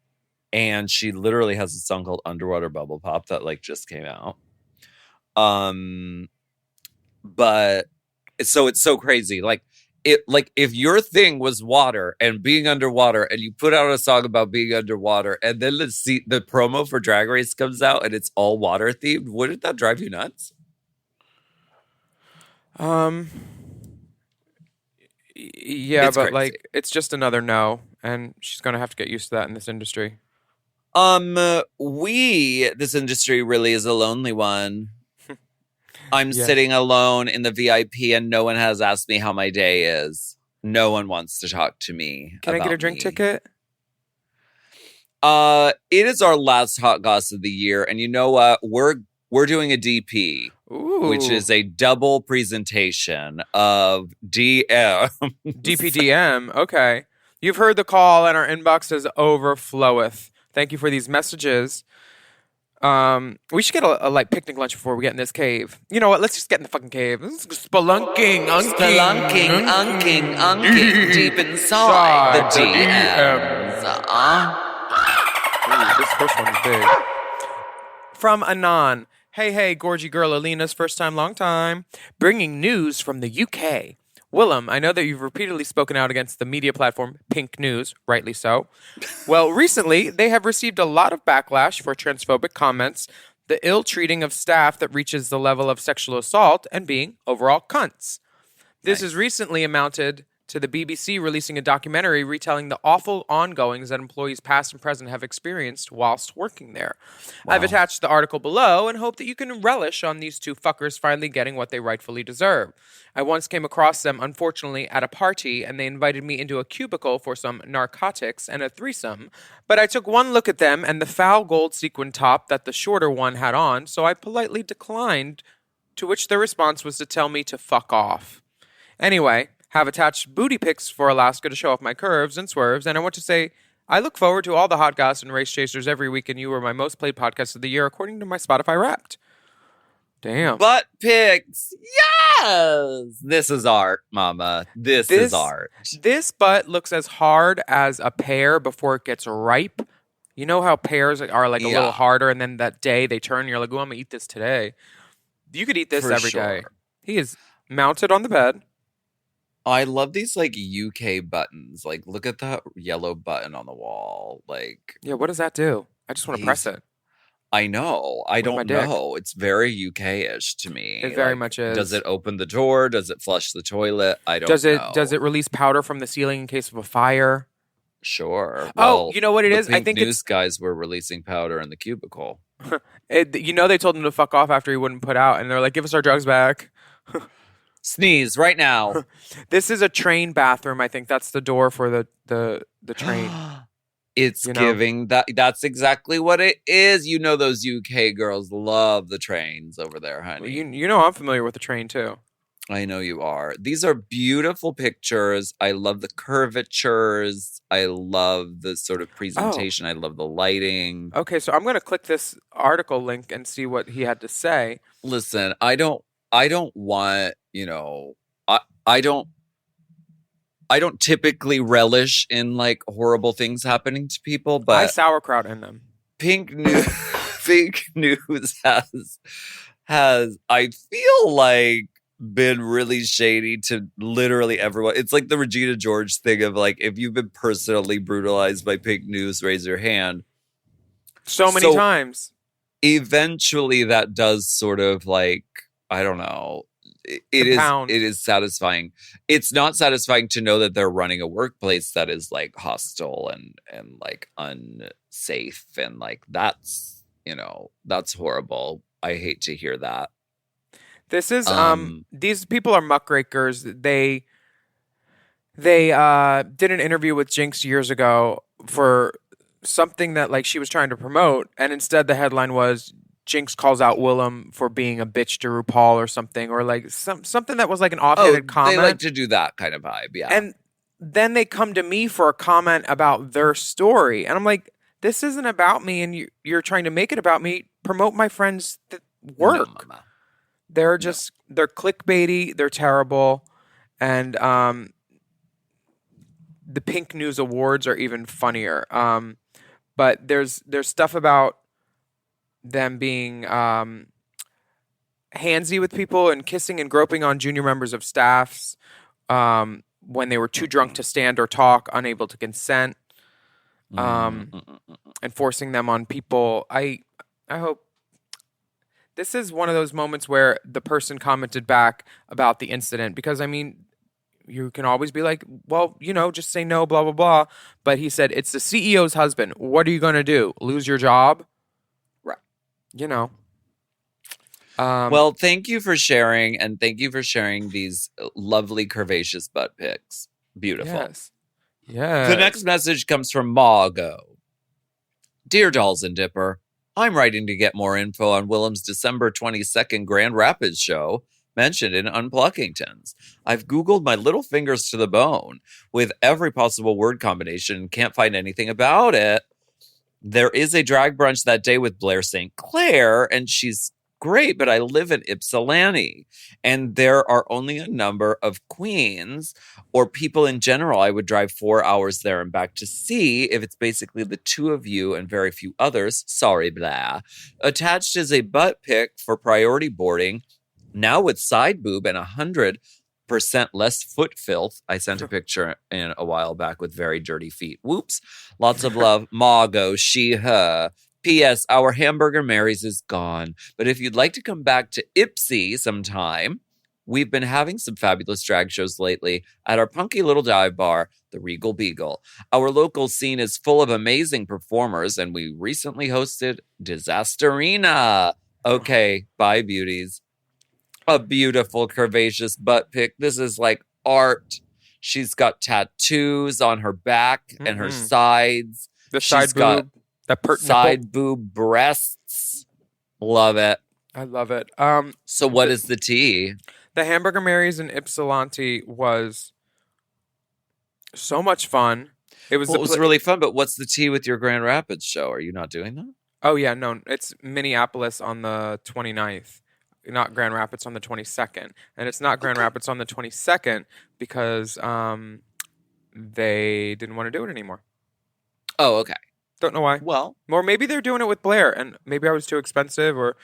she literally has a song called Underwater Bubble Pop that like just came out. But so it's so crazy. Like if your thing was water and being underwater, and you put out a song about being underwater, and then the promo for Drag Race comes out and it's all water themed, wouldn't that drive you nuts? Yeah, It's but crazy. like it's just another no, and she's gonna have to get used to that in this industry. This industry really is a lonely one. I'm Yes. sitting alone in the VIP, and no one has asked me how my day is. No one wants to talk to me. Can I get a drink ticket? It is our last Hot Goss of the year, and you know what? We're doing a DP, which is a double presentation of DM. DPDM. Okay. You've heard the call, and our inbox is overfloweth. Thank you for these messages. We should get a like picnic lunch before we get in this cave. You know what? Let's just get in the fucking cave. Spelunking, unking, deep inside the DMs. Ooh, this first one's big. From Anon. Hey, gorgy girl Alina's first time, long time. Bringing news from the UK. Willam, I know that you've repeatedly spoken out against the media platform Pink News, rightly so. Well, recently, they have received a lot of backlash for transphobic comments, the ill-treating of staff that reaches the level of sexual assault, and being overall cunts. This has recently amounted to the BBC releasing a documentary retelling the awful ongoings that employees past and present have experienced whilst working there. Wow. I've attached the article below and hope that you can relish on these two fuckers finally getting what they rightfully deserve. I once came across them, unfortunately, at a party, and they invited me into a cubicle for some narcotics and a threesome, but I took one look at them and the foul gold sequin top that the shorter one had on, so I politely declined, to which their response was to tell me to fuck off. Anyway, have attached booty pics for Alaska to show off my curves and swerves, and I want to say I look forward to all the Hot Goss and Race Chasers every week, and you are my most played podcast of the year, according to my Spotify Wrapped. Damn. Butt pics. Yes! This is art, mama. This is art. This butt looks as hard as a pear before it gets ripe. You know how pears are like a little harder, and then that day they turn, and you're like, oh, I'm going to eat this today. You could eat this every day. He is mounted on the bed. I love these like UK buttons. Like, look at that yellow button on the wall. Like, yeah, what does that do? I just want to press it. I know. I don't know. It's very UK-ish to me. It very much is. Does it open the door? Does it flush the toilet? I don't know. Does it release powder from the ceiling in case of a fire? Sure. Well, you know what it is? I think news guys were releasing powder in the cubicle. They told him to fuck off after he wouldn't put out, and they're like, give us our drugs back. Sneeze right now. This is a train bathroom. I think that's the door for the train. It's giving that. That's exactly what it is. You know, those UK girls love the trains over there, honey. Well, you know I'm familiar with the train too. I know you are. These are beautiful pictures. I love the curvatures. I love the sort of presentation. I love the lighting. Okay, so I'm going to click this article link and see what he had to say. Listen, I don't want, I don't typically relish in like horrible things happening to people, but I sauerkraut in them. Pink News has I feel like been really shady to literally everyone. It's like the Regina George thing of like, if you've been personally brutalized by Pink News, raise your hand. So many times. Eventually that does sort of like, I don't know. It is satisfying. It's not satisfying to know that they're running a workplace that is like hostile and like unsafe, and like that's horrible. I hate to hear that. This is these people are muckrakers. They did an interview with Jinx years ago for something that like she was trying to promote, and instead the headline was Jinx calls out Willam for being a bitch to RuPaul or something, or like something that was like an offhanded comment. They like to do that kind of vibe, yeah. And then they come to me for a comment about their story, and I'm like, this isn't about me, and you're trying to make it about me. Promote my friends' work. No, mama. They're they're clickbaity. They're terrible, and the Pink News Awards are even funnier. But there's stuff about them being handsy with people and kissing and groping on junior members of staffs when they were too drunk to stand or talk, unable to consent, and forcing them on people. I hope this is one of those moments where the person commented back about the incident, because I mean, you can always be like, well, just say no, blah, blah, blah. But he said, it's the CEO's husband. What are you going to do? Lose your job? Right. Well, thank you for sharing, and thank you for sharing these lovely curvaceous butt pics. Beautiful. Yes. Yeah. The next message comes from Mago. Dear Dolls and Dipper, I'm writing to get more info on Willam's December 22nd Grand Rapids show mentioned in Unpluckingtons. I've Googled my little fingers to the bone with every possible word combination and can't find anything about it. There is a drag brunch that day with Blair St. Clair, and she's great, but I live in Ypsilanti, and there are only a number of queens or people in general I would drive 4 hours there and back to see if it's basically the two of you and very few others. Sorry, blah. Attached is a butt pic for priority boarding, now with side boob and 100% less foot filth. I sent a picture in a while back with very dirty feet. Whoops. Lots of love. Mago, she, her. P.S. Our Hamburger Mary's is gone, but if you'd like to come back to Ipsy sometime, we've been having some fabulous drag shows lately at our punky little dive bar, the Regal Beagle. Our local scene is full of amazing performers, and we recently hosted Disasterina. Okay, bye, beauties. A beautiful curvaceous butt pic. This is like art. She's got tattoos on her back and her sides. The side boob. Side boob breasts. Love it. I love it. So what is the tea? The Hamburger Mary's in Ypsilanti was so much fun. It was really fun, but what's the tea with your Grand Rapids show? Are you not doing that? Oh, yeah, no. It's Minneapolis on the 29th, not Grand Rapids on the 22nd. And it's not Grand Rapids on the 22nd because they didn't want to do it anymore. Oh, okay. Don't know why. Well, or maybe they're doing it with Blair, and maybe I was too expensive, or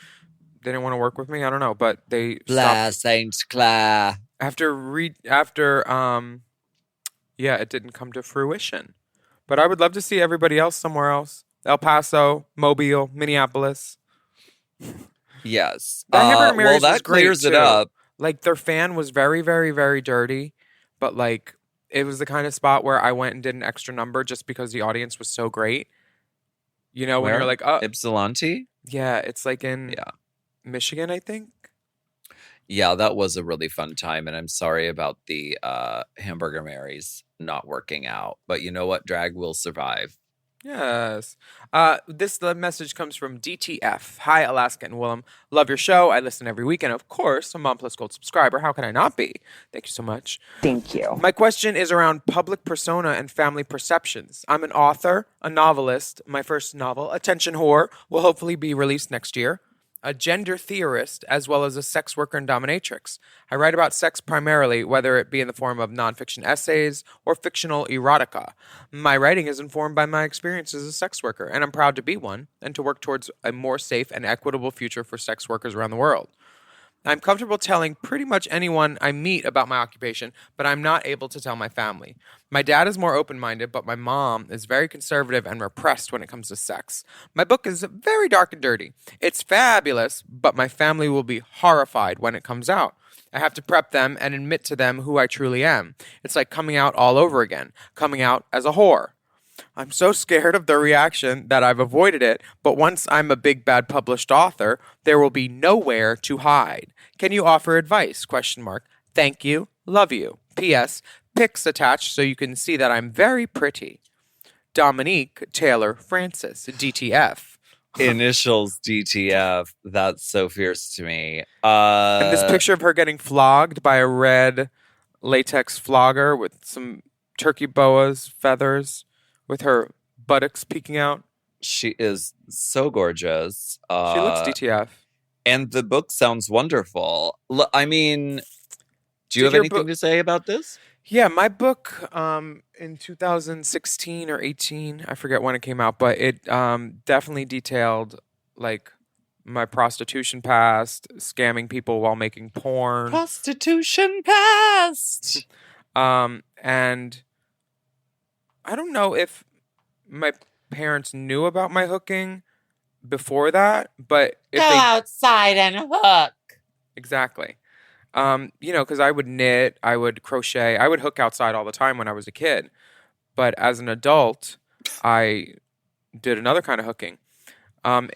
they didn't want to work with me. I don't know, but they Blair St. Clair. Yeah, it didn't come to fruition. But I would love to see everybody else somewhere else. El Paso, Mobile, Minneapolis. Yes. Well, that clears it up. Like, their fan was very, very, very dirty, but like, it was the kind of spot where I went and did an extra number just because the audience was so great. When you're like, oh, Ypsilanti? Yeah, it's like in Michigan, I think. Yeah, that was a really fun time, and I'm sorry about the Hamburger Mary's not working out. But you know what? Drag will survive. Yes. The message comes from DTF. Hi, Alaska and Willam. Love your show. I listen every week, and of course, a Mom Plus Gold subscriber. How can I not be? Thank you so much. Thank you. My question is around public persona and family perceptions. I'm an author, a novelist. My first novel, Attention Whore, will hopefully be released next year. A gender theorist, as well as a sex worker and dominatrix. I write about sex primarily, whether it be in the form of nonfiction essays or fictional erotica. My writing is informed by my experience as a sex worker, and I'm proud to be one, and to work towards a more safe and equitable future for sex workers around the world. I'm comfortable telling pretty much anyone I meet about my occupation, but I'm not able to tell my family. My dad is more open-minded, but my mom is very conservative and repressed when it comes to sex. My book is very dark and dirty. It's fabulous, but my family will be horrified when it comes out. I have to prep them and admit to them who I truly am. It's like coming out all over again, coming out as a whore. I'm so scared of their reaction that I've avoided it, but once I'm a big bad published author, there will be nowhere to hide. Can you offer advice? ? Thank you. Love you. P.S. Pics attached so you can see that I'm very pretty. Dominique Taylor Francis, DTF. Initials DTF. That's so fierce to me. And this picture of her getting flogged by a red latex flogger with some turkey boas, feathers, with her buttocks peeking out. She is so gorgeous. She looks DTF. And the book sounds wonderful. I mean, do you have anything to say about this? Yeah, my book in 2016 or 18, I forget when it came out, but it definitely detailed like my prostitution past, scamming people while making porn. Prostitution past. And I don't know if my parents knew about my hooking before that, but if Go they outside and hook. exactly. Because I would knit, I would crochet, I would hook outside all the time when I was a kid. But as an adult, I did another kind of hooking. Running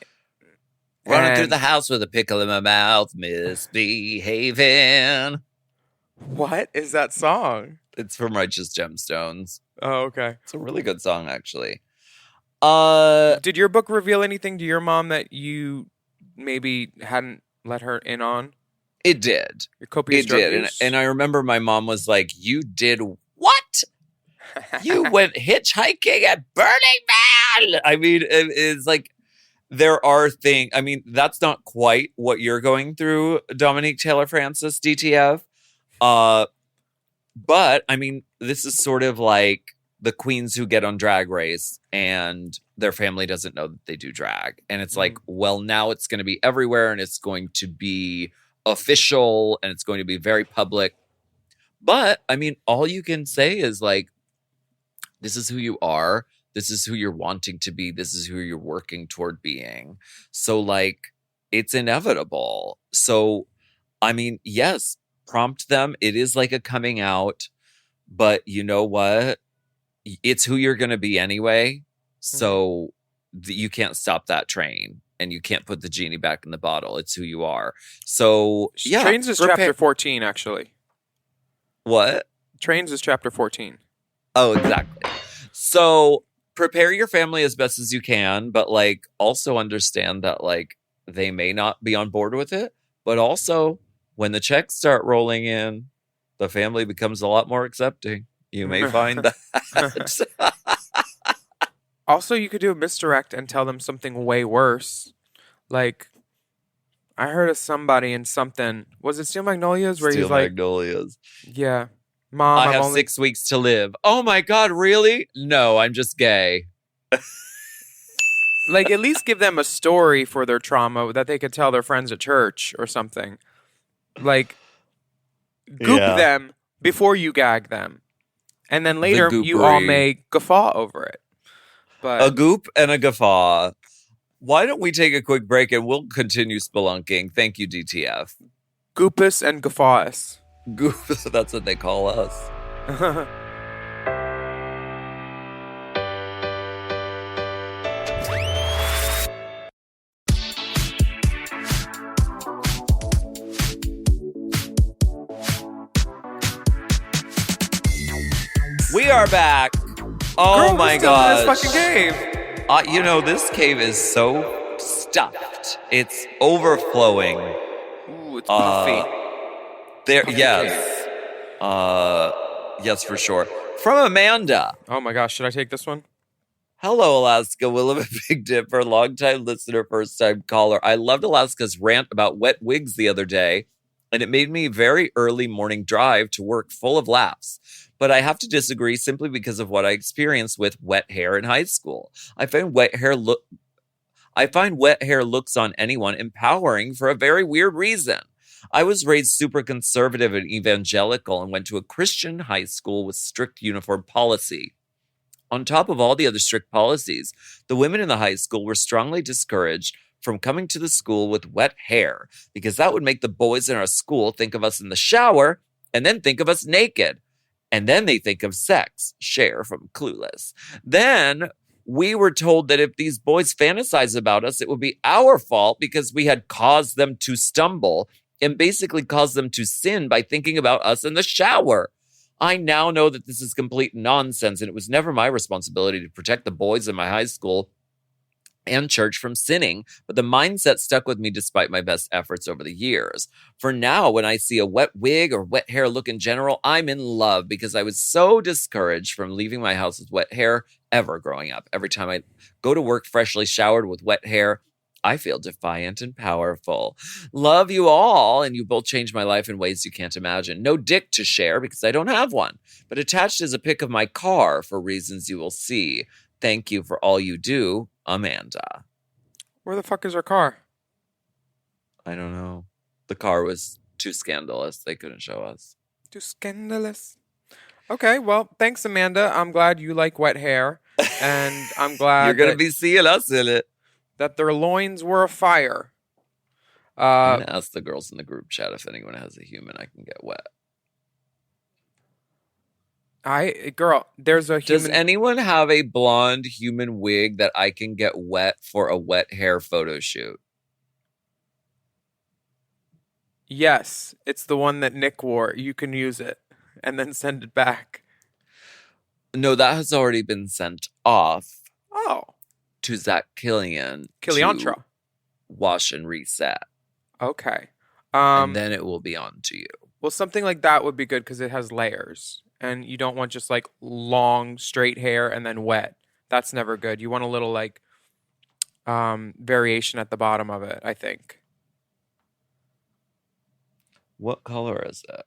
through the house with a pickle in my mouth, misbehaving. What is that song? It's from Righteous Gemstones. Oh, okay. It's a really good song, actually. Did your book reveal anything to your mom that you maybe hadn't let her in on? It did. Your copious drug use? And I remember my mom was like, "You did what? You went hitchhiking at Burning Man." I mean, it's like there are things. I mean, that's not quite what you're going through, Dominique Taylor Francis, DTF. But I mean, this is sort of like the queens who get on Drag Race and their family doesn't know that they do drag. And it's like, well, now it's going to be everywhere and it's going to be official and it's going to be very public. But I mean, all you can say is like, this is who you are. This is who you're wanting to be. This is who you're working toward being. So like, it's inevitable. So, I mean, yes, prompt them. It is like a coming out, but you know what? It's who you're going to be anyway. So you can't stop that train and you can't put the genie back in the bottle. It's who you are. So yeah. Trains is chapter 14, actually. What? Trains is chapter 14. Oh, exactly. So prepare your family as best as you can, but like also understand that like they may not be on board with it, but also when the checks start rolling in, the family becomes a lot more accepting. You may find that. Also, you could do a misdirect and tell them something way worse. Like, I heard of somebody in something. Was it Steel Magnolias? Where Steel he's like, Magnolias. yeah, Mom, I have 6 weeks to live. Oh my God, really? No, I'm just gay. Like, at least give them a story for their trauma that they could tell their friends at church or something. Like, goop them before you gag them. And then later, you all may guffaw over it. But a goop and a guffaw. Why don't we take a quick break and we'll continue spelunking? Thank you, DTF. Goopus and guffawus. Goop, that's what they call us. We are back. Oh Girl, my God! God! This fucking cave. This cave is so stuffed. It's overflowing. Ooh, it's puffy. Yes. Yes, for sure. From Amanda. Oh my gosh, should I take this one? Hello, Alaska. Willam and Big Dipper, longtime listener, first-time caller. I loved Alaska's rant about wet wigs the other day, and it made me very early morning drive to work full of laughs. But I have to disagree simply because of what I experienced with wet hair in high school. I find wet hair looks on anyone empowering for a very weird reason. I was raised super conservative and evangelical and went to a Christian high school with strict uniform policy. On top of all the other strict policies, the women in the high school were strongly discouraged from coming to the school with wet hair because that would make the boys in our school think of us in the shower and then think of us naked. And then they think of sex. Cher from Clueless. Then we were told that if these boys fantasize about us, it would be our fault because we had caused them to stumble and basically caused them to sin by thinking about us in the shower. I now know that this is complete nonsense, and it was never my responsibility to protect the boys in my high school and church from sinning, but the mindset stuck with me despite my best efforts over the years. For now, when I see a wet wig or wet hair look in general, I'm in love because I was so discouraged from leaving my house with wet hair ever growing up. Every time I go to work freshly showered with wet hair, I feel defiant and powerful. Love you all, and you both changed my life in ways you can't imagine. No dick to share because I don't have one, but attached is a pic of my car for reasons you will see. Thank you for all you do, Amanda. Where the fuck is her car? I don't know. The car was too scandalous. They couldn't show us. Too scandalous. Okay, well, thanks, Amanda. I'm glad you like wet hair. And I'm glad You're going to be seeing us in it. that their loins were afire. I'm going to ask the girls in the group chat if anyone has a human I can get wet. There's a human. Does anyone have a blonde human wig that I can get wet for a wet hair photo shoot? Yes, it's the one that Nick wore. You can use it and then send it back. No, that has already been sent off. Oh. To Zach Killian. Killiantra. To wash and reset. Okay. And then it will be on to you. Well, something like that would be good because it has layers. And you don't want just like long, straight hair and then wet. That's never good. You want a little like variation at the bottom of it, I think. What color is it?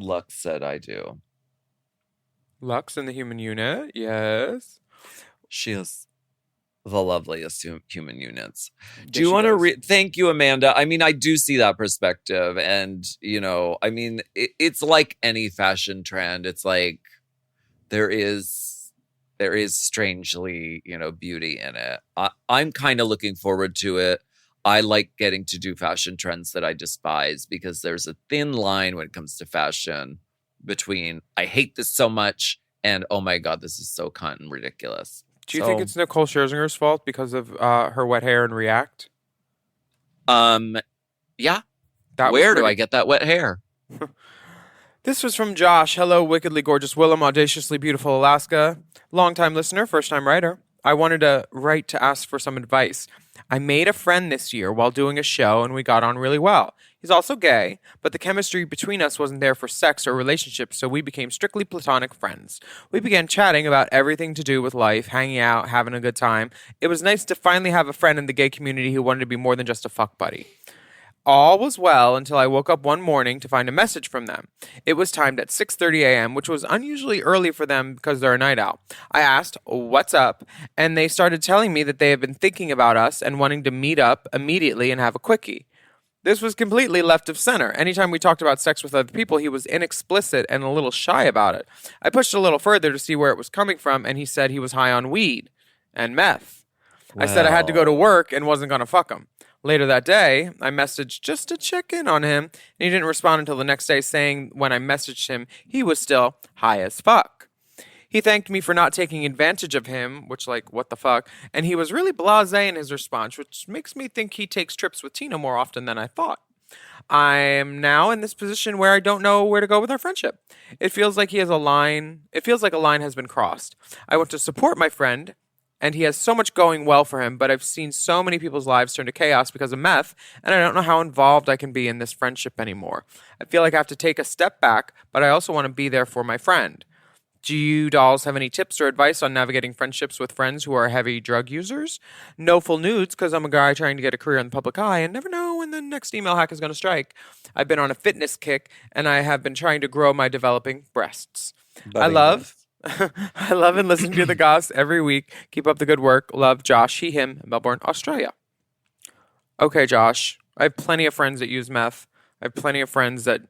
Lux said I do. Lux in the human unit, yes. She is the loveliest human units. Do Yes, you she want to does. thank you, Amanda? I mean, I do see that perspective. And, you know, I mean, it's like any fashion trend. It's like there is strangely, you know, beauty in it. I'm kind of looking forward to it. I like getting to do fashion trends that I despise because there's a thin line when it comes to fashion between I hate this so much and oh my God, this is so cunt and ridiculous. Do you think it's Nicole Scherzinger's fault because of her wet hair and React? Yeah. Where do I get that wet hair? This was from Josh. Hello, wickedly gorgeous Willam, audaciously beautiful Alaska. Long-time listener, first-time writer. I wanted to write to ask for some advice. I made a friend this year while doing a show, and we got on really well. He's also gay, but the chemistry between us wasn't there for sex or relationships, so we became strictly platonic friends. We began chatting about everything to do with life, hanging out, having a good time. It was nice to finally have a friend in the gay community who wanted to be more than just a fuck buddy. All was well until I woke up one morning to find a message from them. It was timed at 6:30 a.m., which was unusually early for them because they're a night owl. I asked, "What's up?" and they started telling me that they have been thinking about us and wanting to meet up immediately and have a quickie. This was completely left of center. Anytime we talked about sex with other people, he was inexplicit and a little shy about it. I pushed a little further to see where it was coming from, and he said he was high on weed and meth. I said I had to go to work and wasn't going to fuck him. Later that day, I messaged just to check in on him, and he didn't respond until the next day, saying when I messaged him, he was still high as fuck. He thanked me for not taking advantage of him, which, like, what the fuck, and he was really blasé in his response, which makes me think he takes trips with Tina more often than I thought. I am now in this position where I don't know where to go with our friendship. It feels like a line has been crossed. I want to support my friend, and he has so much going well for him, but I've seen so many people's lives turn to chaos because of meth, and I don't know how involved I can be in this friendship anymore. I feel like I have to take a step back, but I also want to be there for my friend. Do you dolls have any tips or advice on navigating friendships with friends who are heavy drug users? No full nudes, because I'm a guy trying to get a career in the public eye and never know when the next email hack is going to strike. I've been on a fitness kick, and I have been trying to grow my developing breasts. I love and listen to the Goss every week. Keep up the good work. Love, Josh, he, him, Melbourne, Australia. Okay, Josh. I have plenty of friends that use meth. I have plenty of friends that...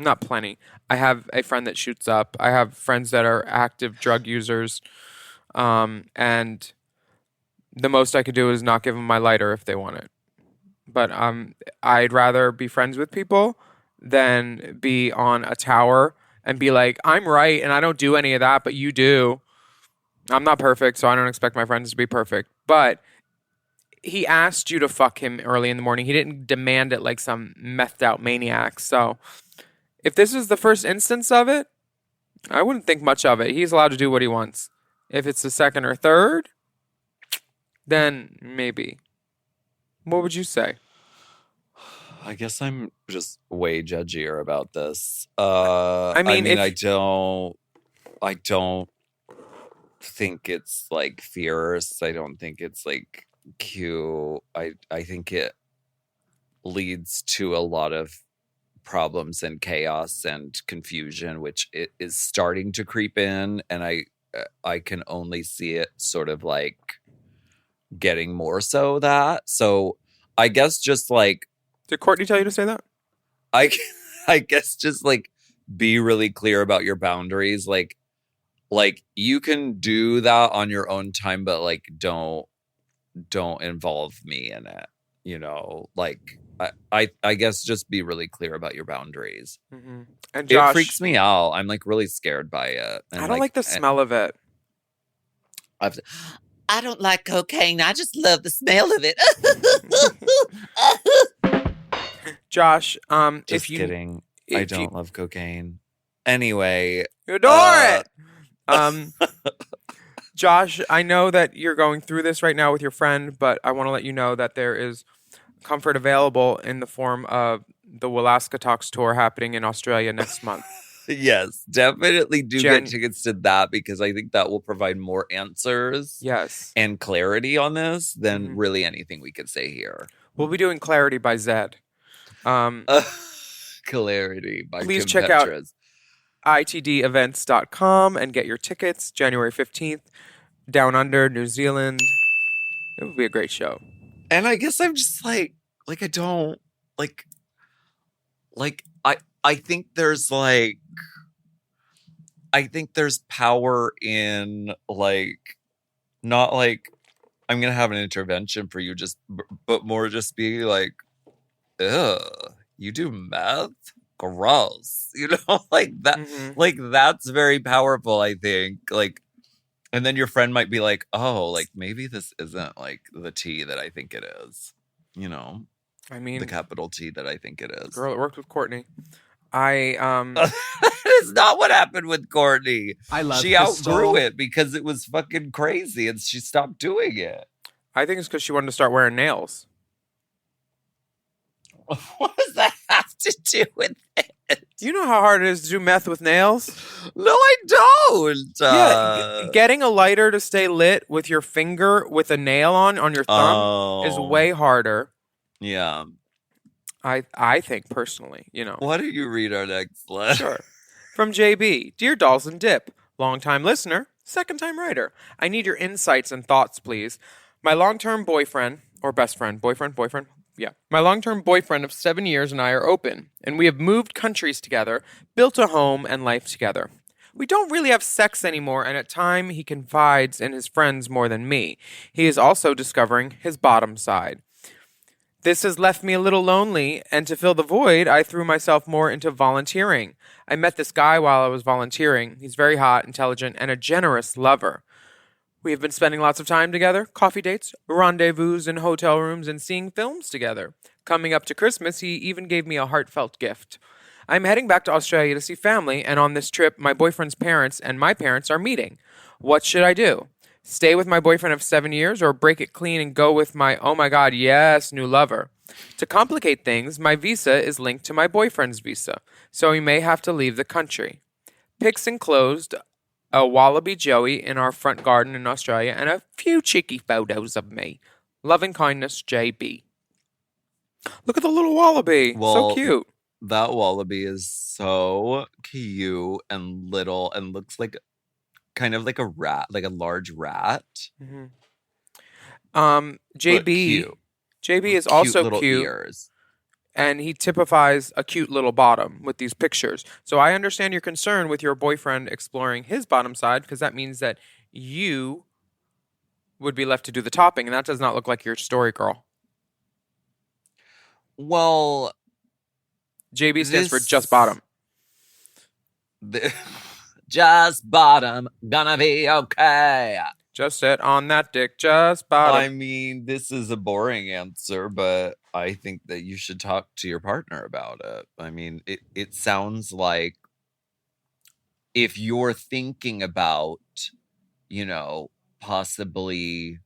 Not plenty. I have a friend that shoots up. I have friends that are active drug users. And the most I could do is not give them my lighter if they want it. But I'd rather be friends with people than be on a tower and be like, I'm right and I don't do any of that, but you do. I'm not perfect, so I don't expect my friends to be perfect. But he asked you to fuck him early in the morning. He didn't demand it like some methed out maniac. So if this is the first instance of it, I wouldn't think much of it. He's allowed to do what he wants. If it's the second or third, then maybe. What would you say? I guess I'm just way judgier about this. I mean, I don't think it's like fierce. I don't think it's like cute. I think it leads to a lot of problems and chaos and confusion, which it is starting to creep in, and I can only see it sort of like getting more so that. So I guess just like Did Courtney tell you to say that? I I guess just like be really clear about your boundaries. Like you can do that on your own time, but like don't involve me in it. You know, like I guess just be really clear about your boundaries. Mm-hmm. And Josh, it freaks me out. I'm like really scared by it. And I don't like the smell of it. I don't like cocaine. I just love the smell of it. Josh, just kidding. I don't love cocaine. Anyway, you adore it. Josh, I know that you're going through this right now with your friend, but I want to let you know that there is comfort available in the form of the Willaska Talks tour happening in Australia next month. Yes, definitely do get tickets to that because I think that will provide more answers and clarity on this than really anything we could say here. We'll be doing Clarity by Zed. Clarity by Please Kim check Petras. out itdevents.com and get your tickets January 15th. Down Under, New Zealand. It would be a great show. And I guess I'm just like I don't like I think there's power in not like I'm gonna have an intervention for you, but more just be like, ugh, you do meth? Gross. You know, like that. Like that's very powerful, I think. Like, and then your friend might be like, oh, like maybe this isn't like the tea that I think it is. You know, I mean, the capital T that I think it is. Girl, it worked with Courtney. That is not what happened with Courtney. She outgrew it because it was fucking crazy and she stopped doing it. I think it's because she wanted to start wearing nails. What does that have to do with it? You know how hard it is to do meth with nails? No, I don't. Yeah, getting a lighter to stay lit with your finger with a nail on your thumb is way harder. Yeah. I think personally, you know. Why don't you read our next letter? Sure. From JB, Dear Dolls and Dip, long-time listener, second-time writer. I need your insights and thoughts, please. My long-term boyfriend, or best friend, boyfriend? Yeah. My long-term boyfriend of 7 years and I are open, and we have moved countries together, built a home and life together. We don't really have sex anymore, and at times he confides in his friends more than me. He is also discovering his bottom side. This has left me a little lonely, and to fill the void, I threw myself more into volunteering. I met this guy while I was volunteering. He's very hot, intelligent, and a generous lover. We have been spending lots of time together, coffee dates, rendezvous in hotel rooms, and seeing films together. Coming up to Christmas, he even gave me a heartfelt gift. I'm heading back to Australia to see family, and on this trip, my boyfriend's parents and my parents are meeting. What should I do? Stay with my boyfriend of 7 years or break it clean and go with my, oh my god, yes, new lover? To complicate things, my visa is linked to my boyfriend's visa, so he may have to leave the country. Pics enclosed, a wallaby Joey in our front garden in Australia, and a few cheeky photos of me. Loving kindness, JB. Look at the little wallaby. So cute. That wallaby is so cute and little and looks like kind of like a rat, like a large rat. JB is also cute. Ears. And he typifies a cute little bottom with these pictures. So I understand your concern with your boyfriend exploring his bottom side, because that means that you would be left to do the topping, and that does not look like your story, girl. Well, JB stands for just bottom. Just bottom, gonna be okay. Just sit on that dick, just bottom. I mean, this is a boring answer, but I think that you should talk to your partner about it. I mean, it sounds like if you're thinking about, you know, possibly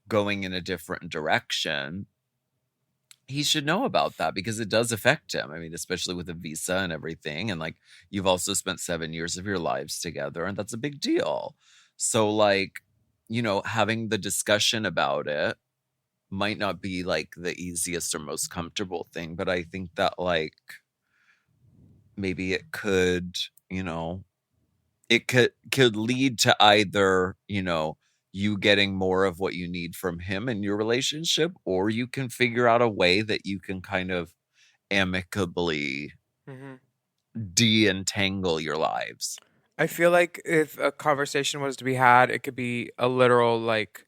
going in a different direction, he should know about that because it does affect him. I mean, especially with a visa and everything. And like, you've also spent 7 years of your lives together, and that's a big deal. So like, you know, having the discussion about it might not be like the easiest or most comfortable thing, but I think that like maybe it could, you know, it could lead to either, you know, you getting more of what you need from him in your relationship, or you can figure out a way that you can kind of amicably de-entangle your lives. I feel like if a conversation was to be had, it could be a literal like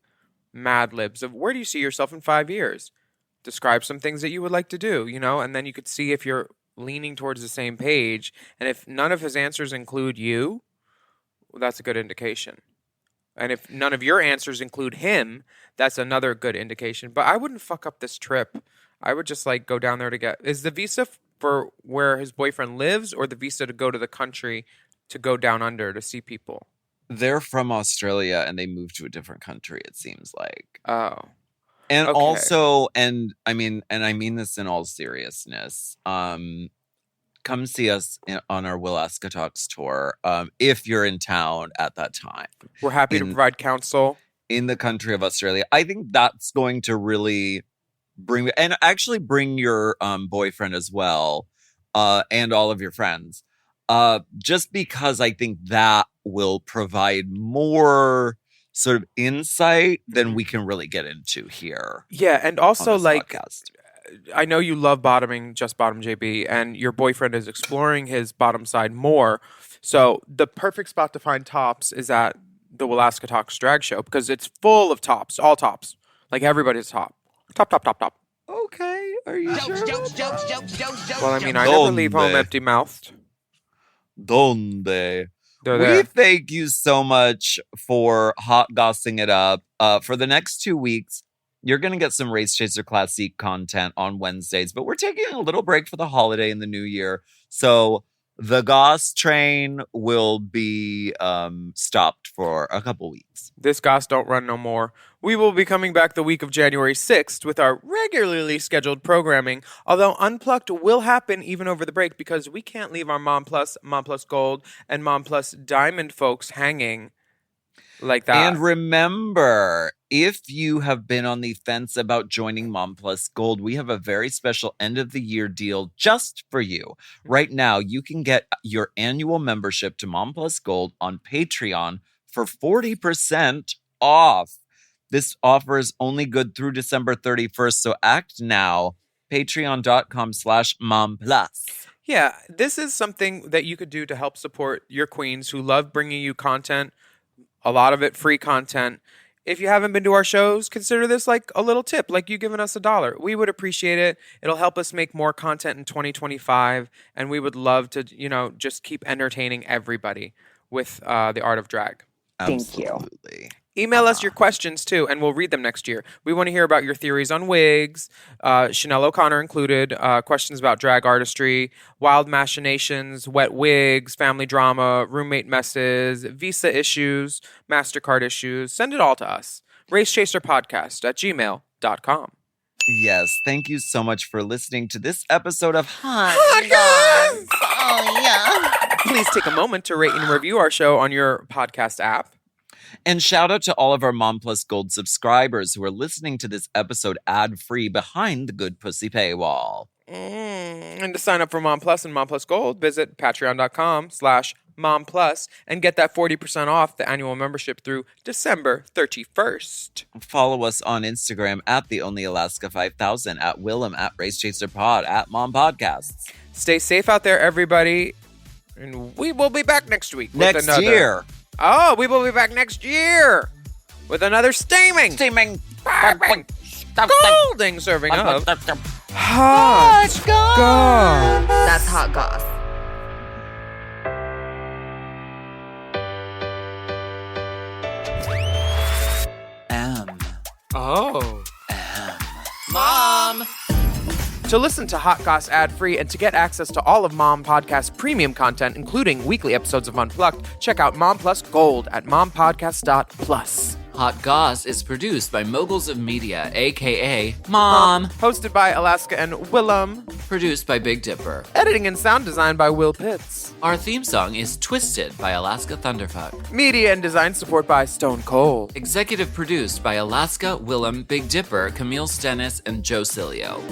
Mad Libs of where do you see yourself in 5 years? Describe some things that you would like to do, you know, and then you could see if you're leaning towards the same page. And if none of his answers include you, well, that's a good indication. And if none of your answers include him, that's another good indication. But I wouldn't fuck up this trip. I would just like go down there to get. Is the visa for where his boyfriend lives, or the visa to go to the country to go down under to see people? They're from Australia and they moved to a different country, it seems like. Oh. And Okay. also, and I mean this in all seriousness, come see us on our Will Aska Talks tour if you're in town at that time. We're happy to provide counsel. In the country of Australia. I think that's going to really bring your boyfriend as well, and all of your friends. Just because I think that will provide more sort of insight than we can really get into here. Yeah, and also like podcast. I know you love bottoming, Just Bottom JB, and your boyfriend is exploring his bottom side more. So the perfect spot to find tops is at the Willaska Talks drag show because it's full of tops, all tops. Like everybody's top. Top. Okay, are you sure? Well, I mean, I never leave home Donde? empty-mouthed. Donde? They're We there. thank you so much for hot gossing it up. For the next 2 weeks, you're going to get some Race Chaser Classique content on Wednesdays, but we're taking a little break for the holiday in the new year. So the Goss train will be stopped for a couple weeks. This Goss don't run no more. We will be coming back the week of January 6th with our regularly scheduled programming, although Unplugged will happen even over the break because we can't leave our Mom Plus Gold, and Mom Plus Diamond folks hanging like that. And remember, if you have been on the fence about joining Mom Plus Gold, we have a very special end of the year deal just for you. Right now, you can get your annual membership to Mom Plus Gold on Patreon for 40% off. This offer is only good through December 31st, so act now. Patreon.com/momplus. Yeah, this is something that you could do to help support your queens who love bringing you content, a lot of it free content. If you haven't been to our shows, consider this like a little tip, like you giving us $1. We would appreciate it. It'll help us make more content in 2025, and we would love to, just keep entertaining everybody with the art of drag. Thank you. Absolutely. Email us your questions too, and we'll read them next year. We want to hear about your theories on wigs, Chanel O'Connor included, questions about drag artistry, wild machinations, wet wigs, family drama, roommate messes, visa issues, MasterCard issues. Send it all to us. racechaserpodcast@gmail.com. Yes, thank you so much for listening to this episode of Hot Goss! Oh, yeah. Please take a moment to rate and review our show on your podcast app. And shout out to all of our Mom Plus Gold subscribers who are listening to this episode ad-free behind the Good Pussy paywall. And to sign up for Mom Plus and Mom Plus Gold, visit patreon.com/Mom Plus and get that 40% off the annual membership through December 31st. Follow us on Instagram at TheOnlyAlaska5000, at Willam, at RaceChaserPod, at Mom Podcasts. Stay safe out there, everybody. And we will be back next week. Next year. Oh, we will be back next year with another steaming scalding serving of Hot Goss. That's Hot Goss. Oh. Mom! To listen to Hot Goss ad-free and to get access to all of Mom Podcast premium content, including weekly episodes of Unplugged, check out Mom Plus Gold at mompodcast.plus. Hot Goss is produced by Moguls of Media, a.k.a. Mom. Hosted by Alaska and Willam. Produced by Big Dipper. Editing and sound design by Will Pitts. Our theme song is Twisted by Alaska Thunderfuck. Media and design support by Stone Cold. Executive produced by Alaska, Willam, Big Dipper, Camille Stennis, and Joe Cilio.